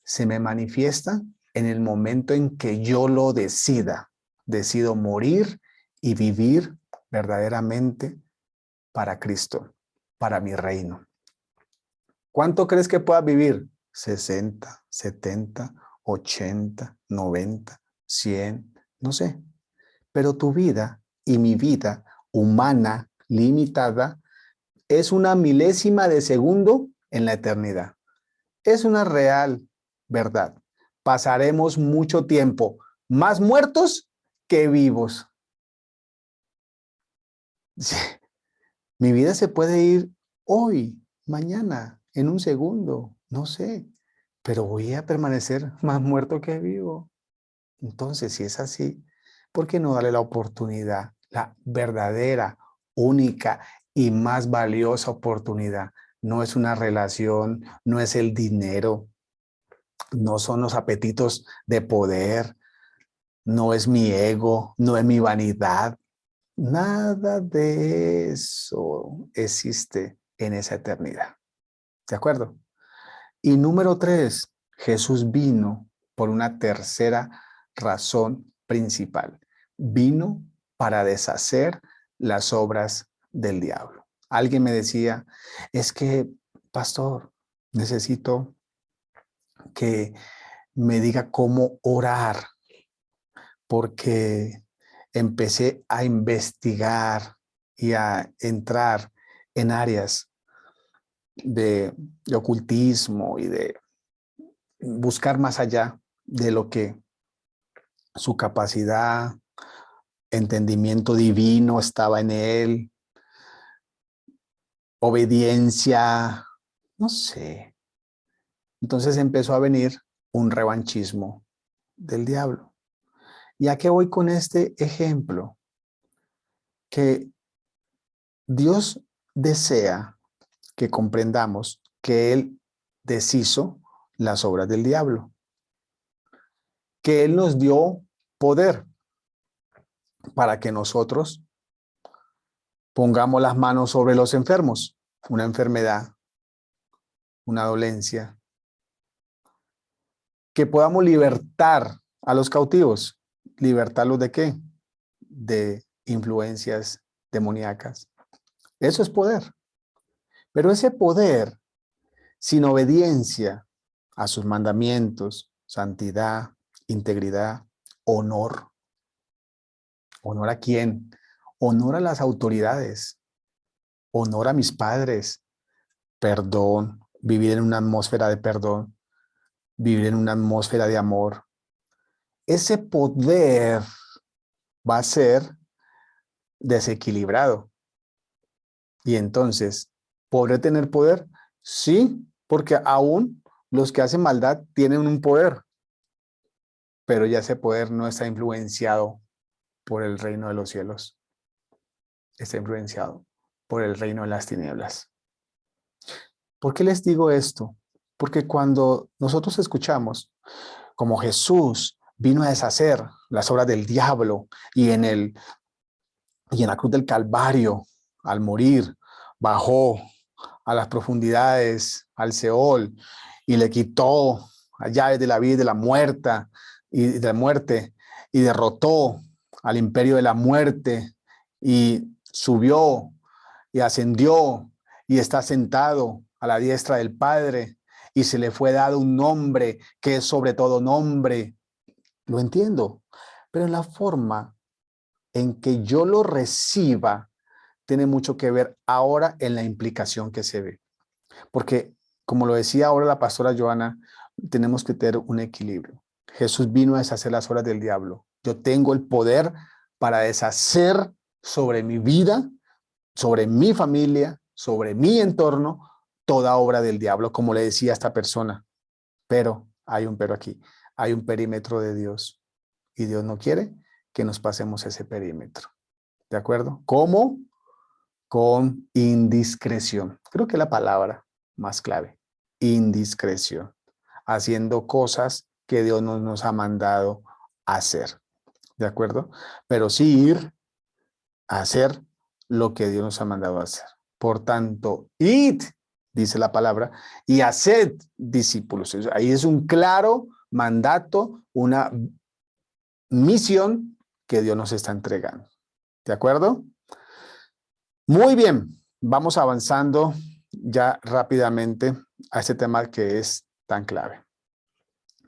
se me manifiesta en el momento en que yo lo decida. Decido morir y vivir verdaderamente para Cristo, para mi reino. ¿Cuánto crees que puedas vivir? 60, 70, 80, 90, 100, no sé. Pero tu vida y mi vida humana, limitada, es una milésima de segundo en la eternidad. Es una real verdad. Pasaremos mucho tiempo más muertos que vivos. Sí. Mi vida se puede ir hoy, mañana, en un segundo, no sé, pero voy a permanecer más muerto que vivo. Entonces, si es así, ¿por qué no darle la oportunidad, la verdadera, única y más valiosa oportunidad? No es una relación, no es el dinero, no son los apetitos de poder, no es mi ego, no es mi vanidad. Nada de eso existe en esa eternidad. ¿De acuerdo? Y número 3, Jesús vino por una tercera razón principal. Vino para deshacer las obras del diablo. Alguien me decía, es que, pastor, necesito que me diga cómo orar, porque empecé a investigar y a entrar en áreas de ocultismo y de buscar más allá de lo que su capacidad, entendimiento divino estaba en él, obediencia, no sé. Entonces empezó a venir un revanchismo del diablo. ¿Y a qué voy con este ejemplo? Que Dios desea que comprendamos que Él deshizo las obras del diablo, que Él nos dio poder para que nosotros pongamos las manos sobre los enfermos, una enfermedad, una dolencia, que podamos libertar a los cautivos. ¿Libertarlos de qué? De influencias demoníacas. Eso es poder. Pero ese poder, sin obediencia a sus mandamientos, santidad, integridad, honor. ¿Honor a quién? Honor a las autoridades, honor a mis padres, perdón, vivir en una atmósfera de perdón, vivir en una atmósfera de amor. Ese poder va a ser desequilibrado. Y entonces, ¿podré tener poder? Sí, porque aún los que hacen maldad tienen un poder, pero ya ese poder no está influenciado por el reino de los cielos, está influenciado por el reino de las tinieblas. ¿Por qué les digo esto? Porque cuando nosotros escuchamos como Jesús vino a deshacer las obras del diablo y en la cruz del Calvario, al morir, bajó a las profundidades, al Seol, y le quitó las llaves de la vida y de la muerte, y derrotó al imperio de la muerte, y subió y ascendió y está sentado a la diestra del Padre, y se le fue dado un nombre que es sobre todo nombre. Lo entiendo, pero en la forma en que yo lo reciba tiene mucho que ver ahora en la implicación que se ve. Porque, como lo decía ahora la pastora Joana, tenemos que tener un equilibrio. Jesús vino a deshacer las obras del diablo. Yo tengo el poder para deshacer sobre mi vida, sobre mi familia, sobre mi entorno, toda obra del diablo, como le decía a esta persona. Pero, hay un pero aquí, hay un perímetro de Dios y Dios no quiere que nos pasemos ese perímetro. ¿De acuerdo? ¿Cómo? Con indiscreción. Creo que es la palabra más clave. Indiscreción. Haciendo cosas que Dios no nos ha mandado hacer. ¿De acuerdo? Pero sí ir a hacer lo que Dios nos ha mandado hacer. Por tanto, id, dice la palabra, y haced discípulos. Ahí es un claro mandato, una misión que Dios nos está entregando. ¿De acuerdo? Muy bien, vamos avanzando ya rápidamente a este tema que es tan clave.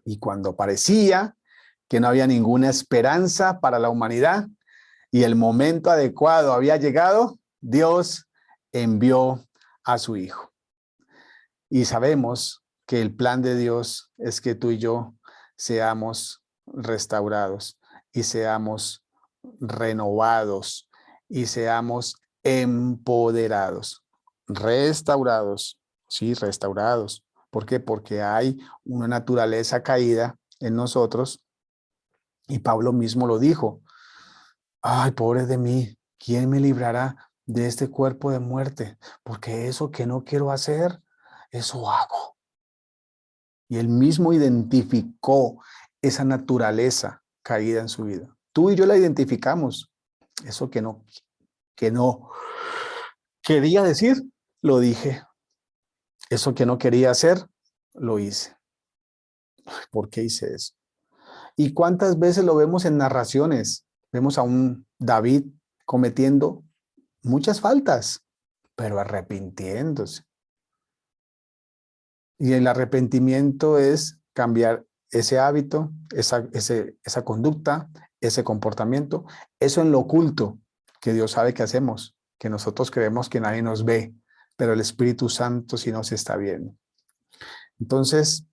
Y cuando parecía que no había ninguna esperanza para la humanidad y el momento adecuado había llegado, Dios envió a su Hijo. Y sabemos que el plan de Dios es que tú y yo seamos restaurados y seamos renovados y seamos empoderados, restaurados, sí, restaurados. ¿Por qué? Porque hay una naturaleza caída en nosotros y Pablo mismo lo dijo. Ay, pobre de mí, ¿quién me librará de este cuerpo de muerte? Porque eso que no quiero hacer, eso hago. Y él mismo identificó esa naturaleza caída en su vida. Tú y yo la identificamos. Eso que no quería decir, lo dije. Eso que no quería hacer, lo hice. ¿Por qué hice eso? ¿Y cuántas veces lo vemos en narraciones? Vemos a un David cometiendo muchas faltas, pero arrepintiéndose. Y el arrepentimiento es cambiar ese hábito, esa conducta, ese comportamiento, eso en lo oculto, que Dios sabe que hacemos, que nosotros creemos que nadie nos ve, pero el Espíritu Santo sí nos está viendo. Entonces,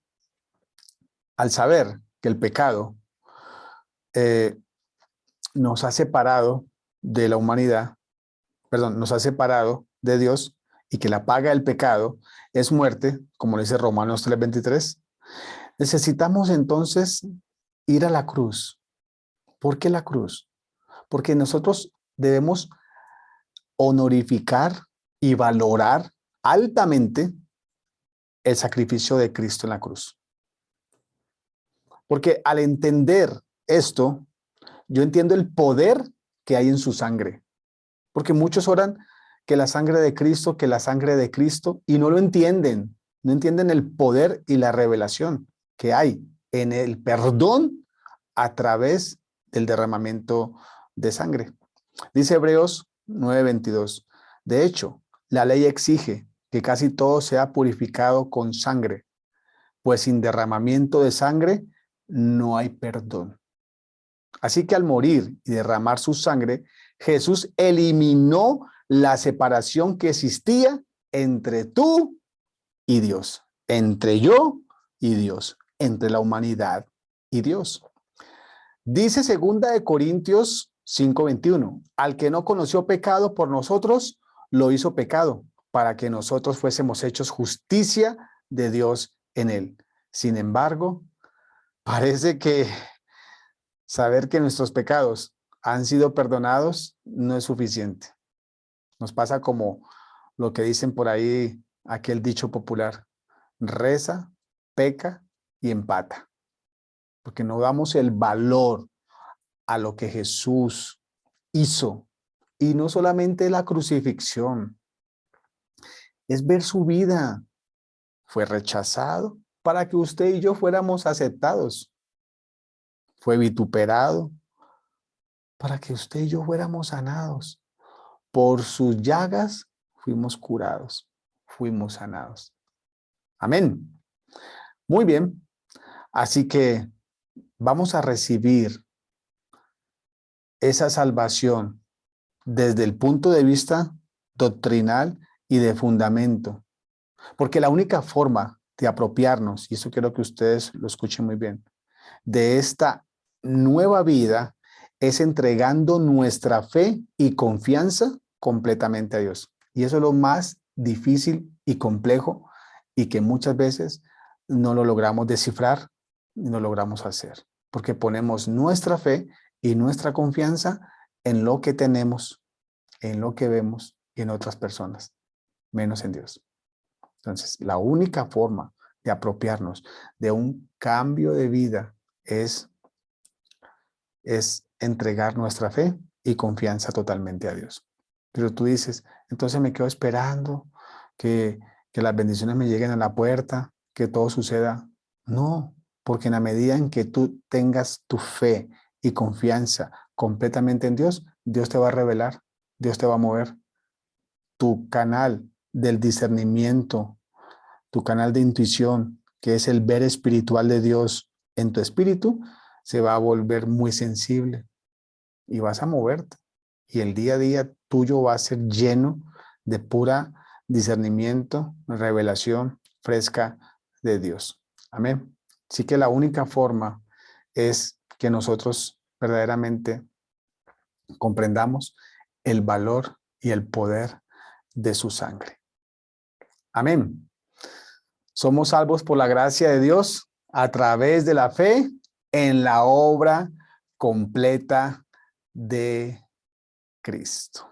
al saber que el pecado nos ha separado de la humanidad, perdón, nos ha separado de Dios y que la paga del pecado es muerte, como lo dice Romanos 3:23, necesitamos entonces ir a la cruz. ¿Por qué la cruz? Porque nosotros debemos honorificar y valorar altamente el sacrificio de Cristo en la cruz. Porque al entender esto, yo entiendo el poder que hay en su sangre. Porque muchos oran que la sangre de Cristo, que la sangre de Cristo, y no lo entienden. No entienden el poder y la revelación que hay en el perdón a través del derramamiento de sangre. Dice Hebreos 9:22. De hecho, la ley exige que casi todo sea purificado con sangre, pues sin derramamiento de sangre no hay perdón. Así que al morir y derramar su sangre, Jesús eliminó la separación que existía entre tú y Dios, entre yo y Dios, entre la humanidad y Dios. Dice 2 Corintios 5:21, al que no conoció pecado por nosotros, lo hizo pecado, para que nosotros fuésemos hechos justicia de Dios en él. Sin embargo, parece que saber que nuestros pecados han sido perdonados no es suficiente. Nos pasa como lo que dicen por ahí, aquel dicho popular, reza, peca y empata, porque no damos el valor a lo que Jesús hizo. Y no solamente la crucifixión, es ver su vida. Fue rechazado para que usted y yo fuéramos aceptados. Fue vituperado para que usted y yo fuéramos sanados. Por sus llagas fuimos curados, fuimos sanados. Amén. Muy bien. Así que vamos a recibir esa salvación desde el punto de vista doctrinal y de fundamento. Porque la única forma de apropiarnos, y eso quiero que ustedes lo escuchen muy bien, de esta nueva vida es entregando nuestra fe y confianza completamente a Dios. Y eso es lo más difícil y complejo y que muchas veces no lo logramos descifrar y no logramos hacer. Porque ponemos nuestra fe y nuestra confianza en lo que tenemos, en lo que vemos y en otras personas, menos en Dios. Entonces, la única forma de apropiarnos de un cambio de vida es entregar nuestra fe y confianza totalmente a Dios. Pero tú dices, entonces me quedo esperando que las bendiciones me lleguen a la puerta, que todo suceda. No, porque en la medida en que tú tengas tu fe y confianza completamente en Dios, Dios te va a revelar, Dios te va a mover. Tu canal del discernimiento, tu canal de intuición, que es el ver espiritual de Dios en tu espíritu, se va a volver muy sensible y vas a moverte. Y el día a día tuyo va a ser lleno de pura discernimiento, revelación fresca de Dios. Amén. Así que la única forma es que nosotros verdaderamente comprendamos el valor y el poder de su sangre. Amén. Somos salvos por la gracia de Dios a través de la fe en la obra completa de Cristo.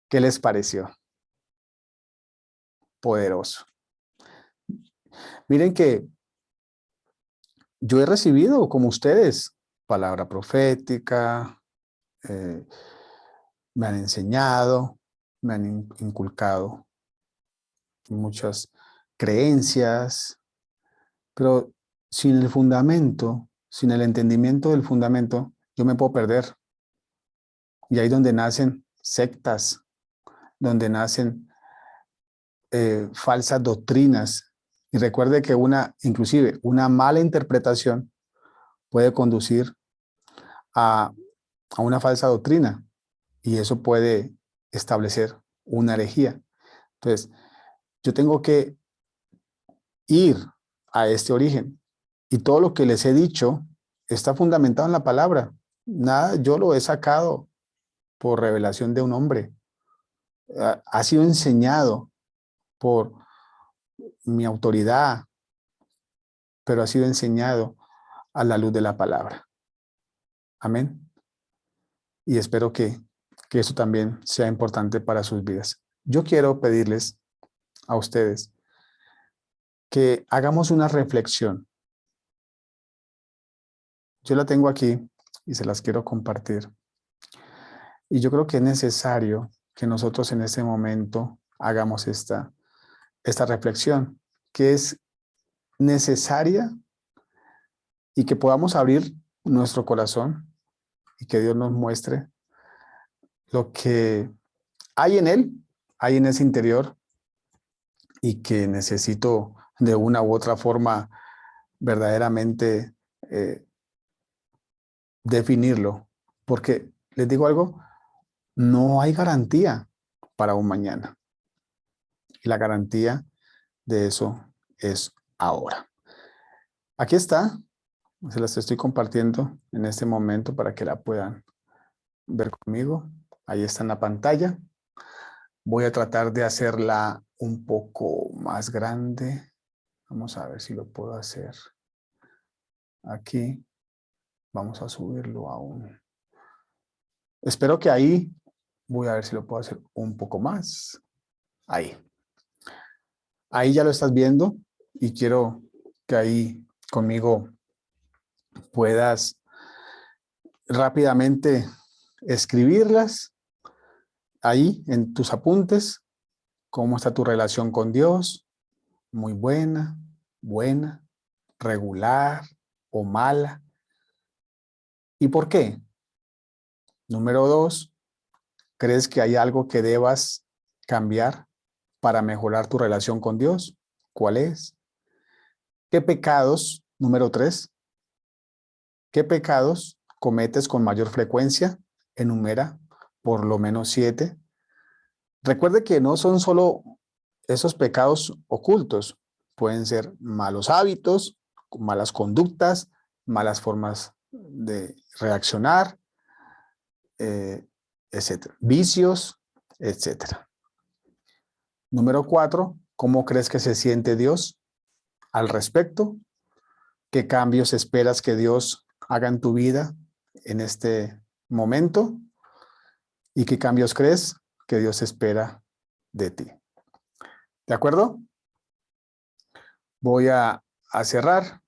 ¿Qué les pareció? Poderoso. Miren que yo he recibido, como ustedes, palabra profética, me han enseñado, me han inculcado muchas creencias, pero sin el fundamento, sin el entendimiento del fundamento, yo me puedo perder. Y ahí es donde nacen sectas, donde nacen falsas doctrinas. Y recuerde que inclusive una mala interpretación puede conducir a una falsa doctrina y eso puede establecer una herejía. Entonces, yo tengo que ir a este origen y todo lo que les he dicho está fundamentado en la palabra. Nada, yo lo he sacado por revelación de un hombre. Ha sido enseñado por mi autoridad, pero ha sido enseñado a la luz de la palabra. Amén. Y espero que eso también sea importante para sus vidas. Yo quiero pedirles a ustedes que hagamos una reflexión. Yo la tengo aquí y se las quiero compartir. Y yo creo que es necesario que nosotros en este momento hagamos esta reflexión, que es necesaria y que podamos abrir nuestro corazón y que Dios nos muestre lo que hay en él, hay en ese interior y que necesito de una u otra forma verdaderamente definirlo. Porque les digo algo, no hay garantía para un mañana. Y la garantía de eso es ahora. Aquí está, se las estoy compartiendo en este momento para que la puedan ver conmigo. Ahí está en la pantalla. Voy a tratar de hacerla un poco más grande. Vamos a ver si lo puedo hacer. Aquí vamos a subirlo aún. Espero que ahí, voy a ver si lo puedo hacer un poco más. Ahí. Ahí ya lo estás viendo y quiero que ahí conmigo puedas rápidamente escribirlas ahí en tus apuntes. ¿Cómo está tu relación con Dios? Muy buena, buena, regular o mala. ¿Y por qué? Número 2, ¿crees que hay algo que debas cambiar para mejorar tu relación con Dios? ¿Cuál es? ¿Qué pecados? Número 3, ¿qué pecados cometes con mayor frecuencia? Enumera por lo menos 7. Recuerde que no son solo esos pecados ocultos, pueden ser malos hábitos, malas conductas, malas formas de reaccionar, etcétera, vicios, etcétera. Número 4, ¿cómo crees que se siente Dios al respecto? ¿Qué cambios esperas que Dios haga en tu vida en este momento? ¿Y qué cambios crees que Dios espera de ti? ¿De acuerdo? Voy a cerrar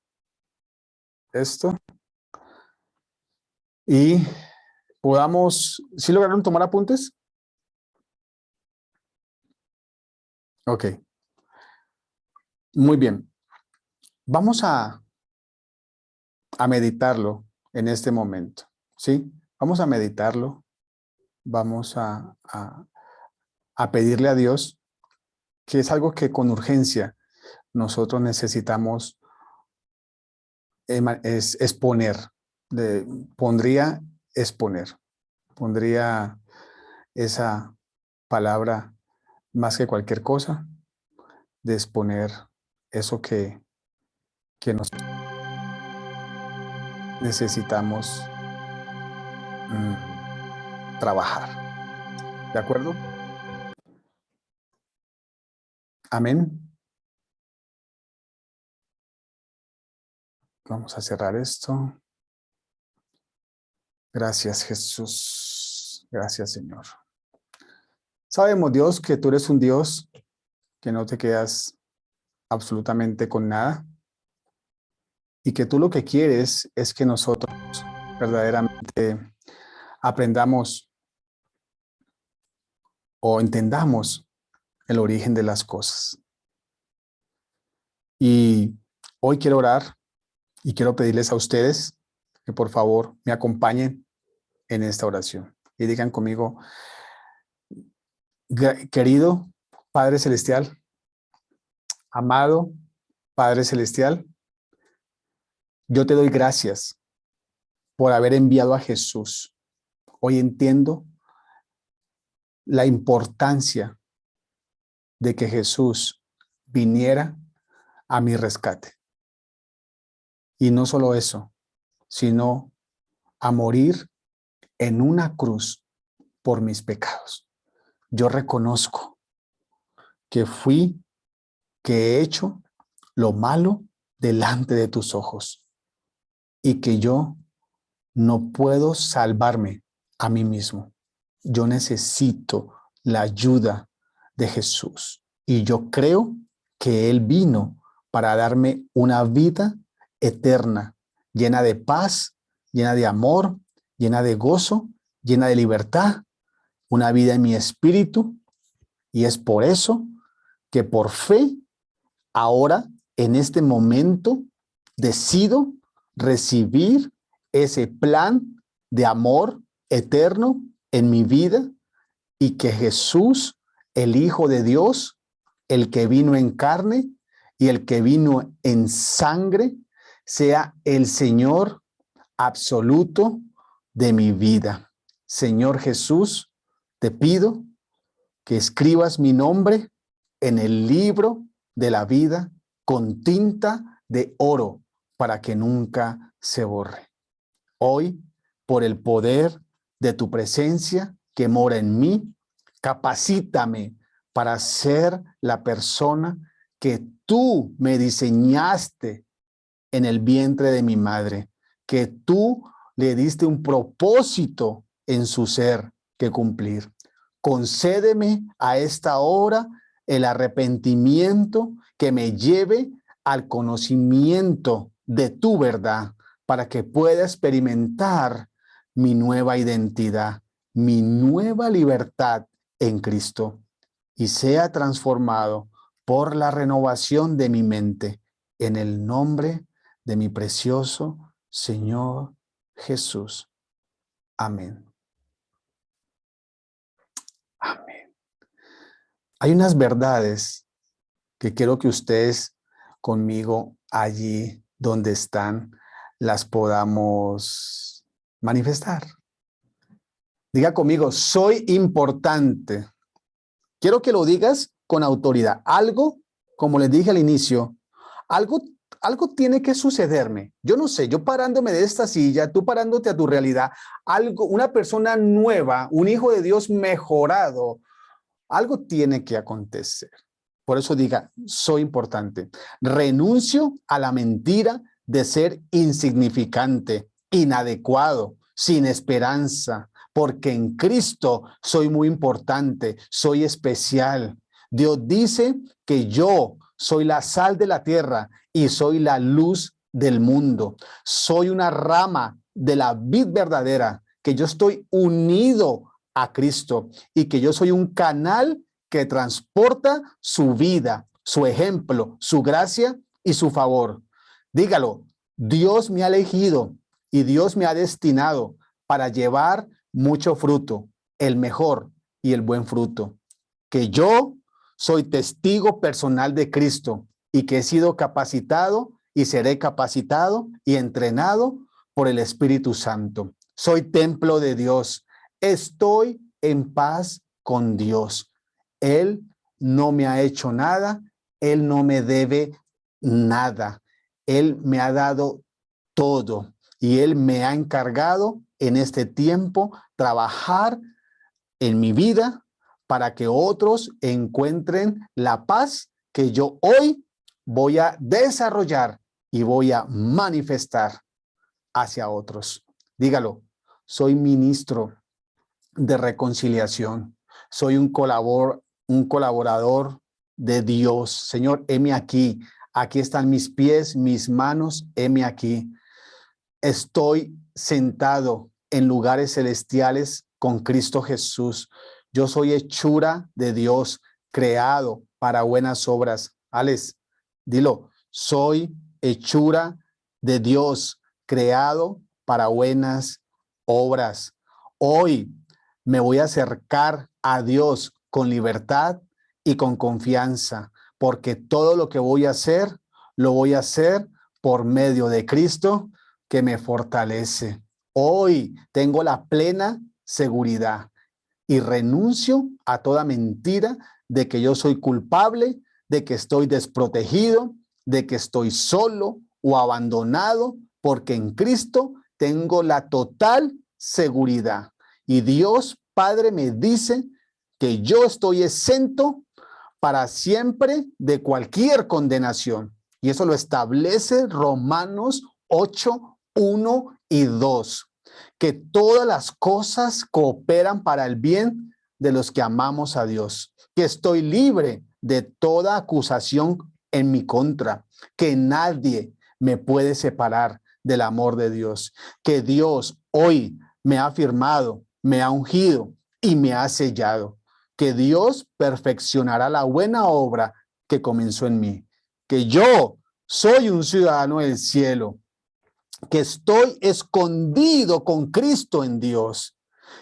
esto y podamos, ¿sí lograron tomar apuntes? Ok, muy bien. Vamos a meditarlo en este momento, ¿sí? Vamos a meditarlo, vamos a pedirle a Dios, que es algo que con urgencia nosotros necesitamos es exponer. Pondría exponer, pondría esa palabra más que cualquier cosa, de exponer eso que nos necesitamos trabajar. ¿De acuerdo? Amén. Vamos a cerrar esto. Gracias, Jesús. Gracias, Señor. Sabemos, Dios, que tú eres un Dios que no te quedas absolutamente con nada y que tú lo que quieres es que nosotros verdaderamente aprendamos o entendamos el origen de las cosas. Y hoy quiero orar y quiero pedirles a ustedes que por favor me acompañen en esta oración y digan conmigo: querido Padre Celestial, amado Padre Celestial, yo te doy gracias por haber enviado a Jesús. Hoy entiendo la importancia de que Jesús viniera a mi rescate. Y no solo eso, sino a morir en una cruz por mis pecados. Yo reconozco que he hecho lo malo delante de tus ojos y que yo no puedo salvarme a mí mismo. Yo necesito la ayuda de Jesús y yo creo que Él vino para darme una vida eterna, llena de paz, llena de amor, llena de gozo, llena de libertad, una vida en mi espíritu. Y es por eso que por fe, ahora, en este momento, decido recibir ese plan de amor eterno en mi vida y que Jesús, el Hijo de Dios, el que vino en carne y el que vino en sangre, sea el Señor absoluto de mi vida. Señor Jesús, te pido que escribas mi nombre en el libro de la vida con tinta de oro para que nunca se borre. Hoy, por el poder de tu presencia que mora en mí, capacítame para ser la persona que tú me diseñaste en el vientre de mi madre, que tú le diste un propósito en su ser que cumplir. Concédeme a esta hora el arrepentimiento que me lleve al conocimiento de tu verdad para que pueda experimentar mi nueva identidad, mi nueva libertad en Cristo y sea transformado por la renovación de mi mente en el nombre de mi precioso Señor Jesús. Amén. Amén. Hay unas verdades que quiero que ustedes conmigo allí donde están las podamos manifestar. Diga conmigo, soy importante. Quiero que lo digas con autoridad. Algo, como les dije al inicio, algo, algo tiene que sucederme. Yo no sé, yo parándome de esta silla, tú parándote a tu realidad, algo, una persona nueva, un hijo de Dios mejorado, algo tiene que acontecer. Por eso diga, soy importante. Renuncio a la mentira de ser insignificante, inadecuado, sin esperanza, porque en Cristo soy muy importante, soy especial. Dios dice que yo soy la sal de la tierra y soy la luz del mundo. Soy una rama de la vid verdadera, que yo estoy unido a Cristo y que yo soy un canal que transporta su vida, su ejemplo, su gracia y su favor. Dígalo, Dios me ha elegido y Dios me ha destinado para llevar mucho fruto, el mejor y el buen fruto. Que yo soy testigo personal de Cristo y que he sido capacitado y seré capacitado y entrenado por el Espíritu Santo. Soy templo de Dios. Estoy en paz con Dios. Él no me ha hecho nada, Él no me debe nada. Él me ha dado todo y Él me ha encargado en este tiempo trabajar en mi vida para que otros encuentren la paz que yo hoy voy a desarrollar y voy a manifestar hacia otros. Dígalo, soy ministro de reconciliación, soy un colaborador de Dios. Señor, heme aquí, aquí están mis pies, mis manos, heme aquí. Estoy sentado en lugares celestiales con Cristo Jesús. Yo soy hechura de Dios, creado para buenas obras. Alex, dilo, soy hechura de Dios, creado para buenas obras. Hoy me voy a acercar a Dios con libertad y con confianza, porque todo lo que voy a hacer, lo voy a hacer por medio de Cristo que me fortalece. Hoy tengo la plena seguridad y renuncio a toda mentira de que yo soy culpable, de que estoy desprotegido, de que estoy solo o abandonado, porque en Cristo tengo la total seguridad. Y Dios Padre me dice que yo estoy exento para siempre de cualquier condenación. Y eso lo establece Romanos 8, 1 y 2. Que todas las cosas cooperan para el bien de los que amamos a Dios. Que estoy libre de toda acusación en mi contra. Que nadie me puede separar del amor de Dios. Que Dios hoy me ha firmado, me ha ungido y me ha sellado. Que Dios perfeccionará la buena obra que comenzó en mí. Que yo soy un ciudadano del cielo, que estoy escondido con Cristo en Dios,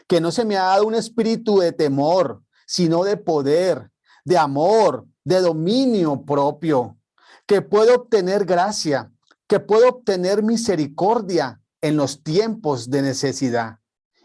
que no se me ha dado un espíritu de temor, sino de poder, de amor, de dominio propio, que puedo obtener gracia, que puedo obtener misericordia en los tiempos de necesidad,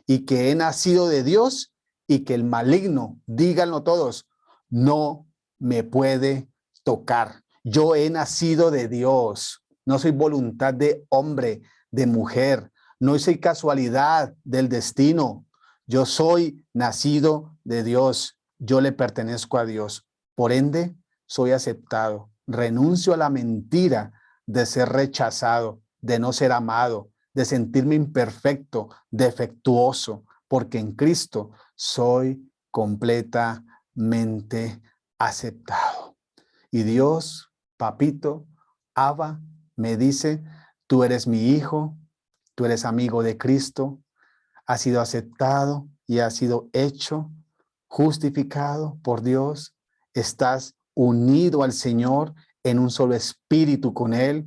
y que he nacido de Dios y que el maligno, díganlo todos, no me puede tocar. Yo he nacido de Dios. No soy voluntad de hombre, de mujer. No soy casualidad del destino. Yo soy nacido de Dios. Yo le pertenezco a Dios. Por ende, soy aceptado. Renuncio a la mentira de ser rechazado, de no ser amado, de sentirme imperfecto, defectuoso, porque en Cristo soy completamente aceptado. Y Dios, papito, Abba, me dice, tú eres mi hijo, tú eres amigo de Cristo, has sido aceptado y has sido hecho, justificado por Dios, estás unido al Señor en un solo espíritu con Él,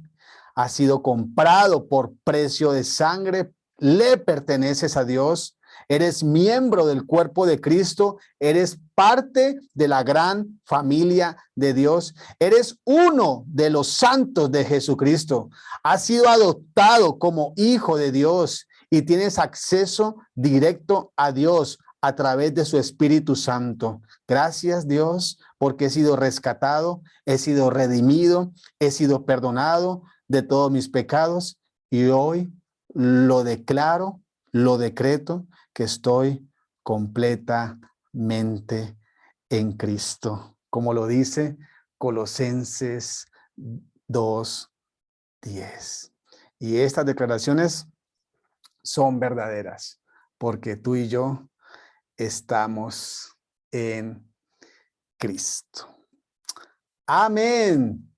has sido comprado por precio de sangre, le perteneces a Dios, eres miembro del cuerpo de Cristo, eres parte de la gran familia de Dios, eres uno de los santos de Jesucristo, has sido adoptado como hijo de Dios y tienes acceso directo a Dios a través de su Espíritu Santo. Gracias, Dios, porque he sido rescatado, he sido redimido, he sido perdonado de todos mis pecados y hoy lo declaro, lo decreto que estoy completamente en Cristo, como lo dice Colosenses 2:10. Y estas declaraciones son verdaderas, porque tú y yo estamos en Cristo. Amén.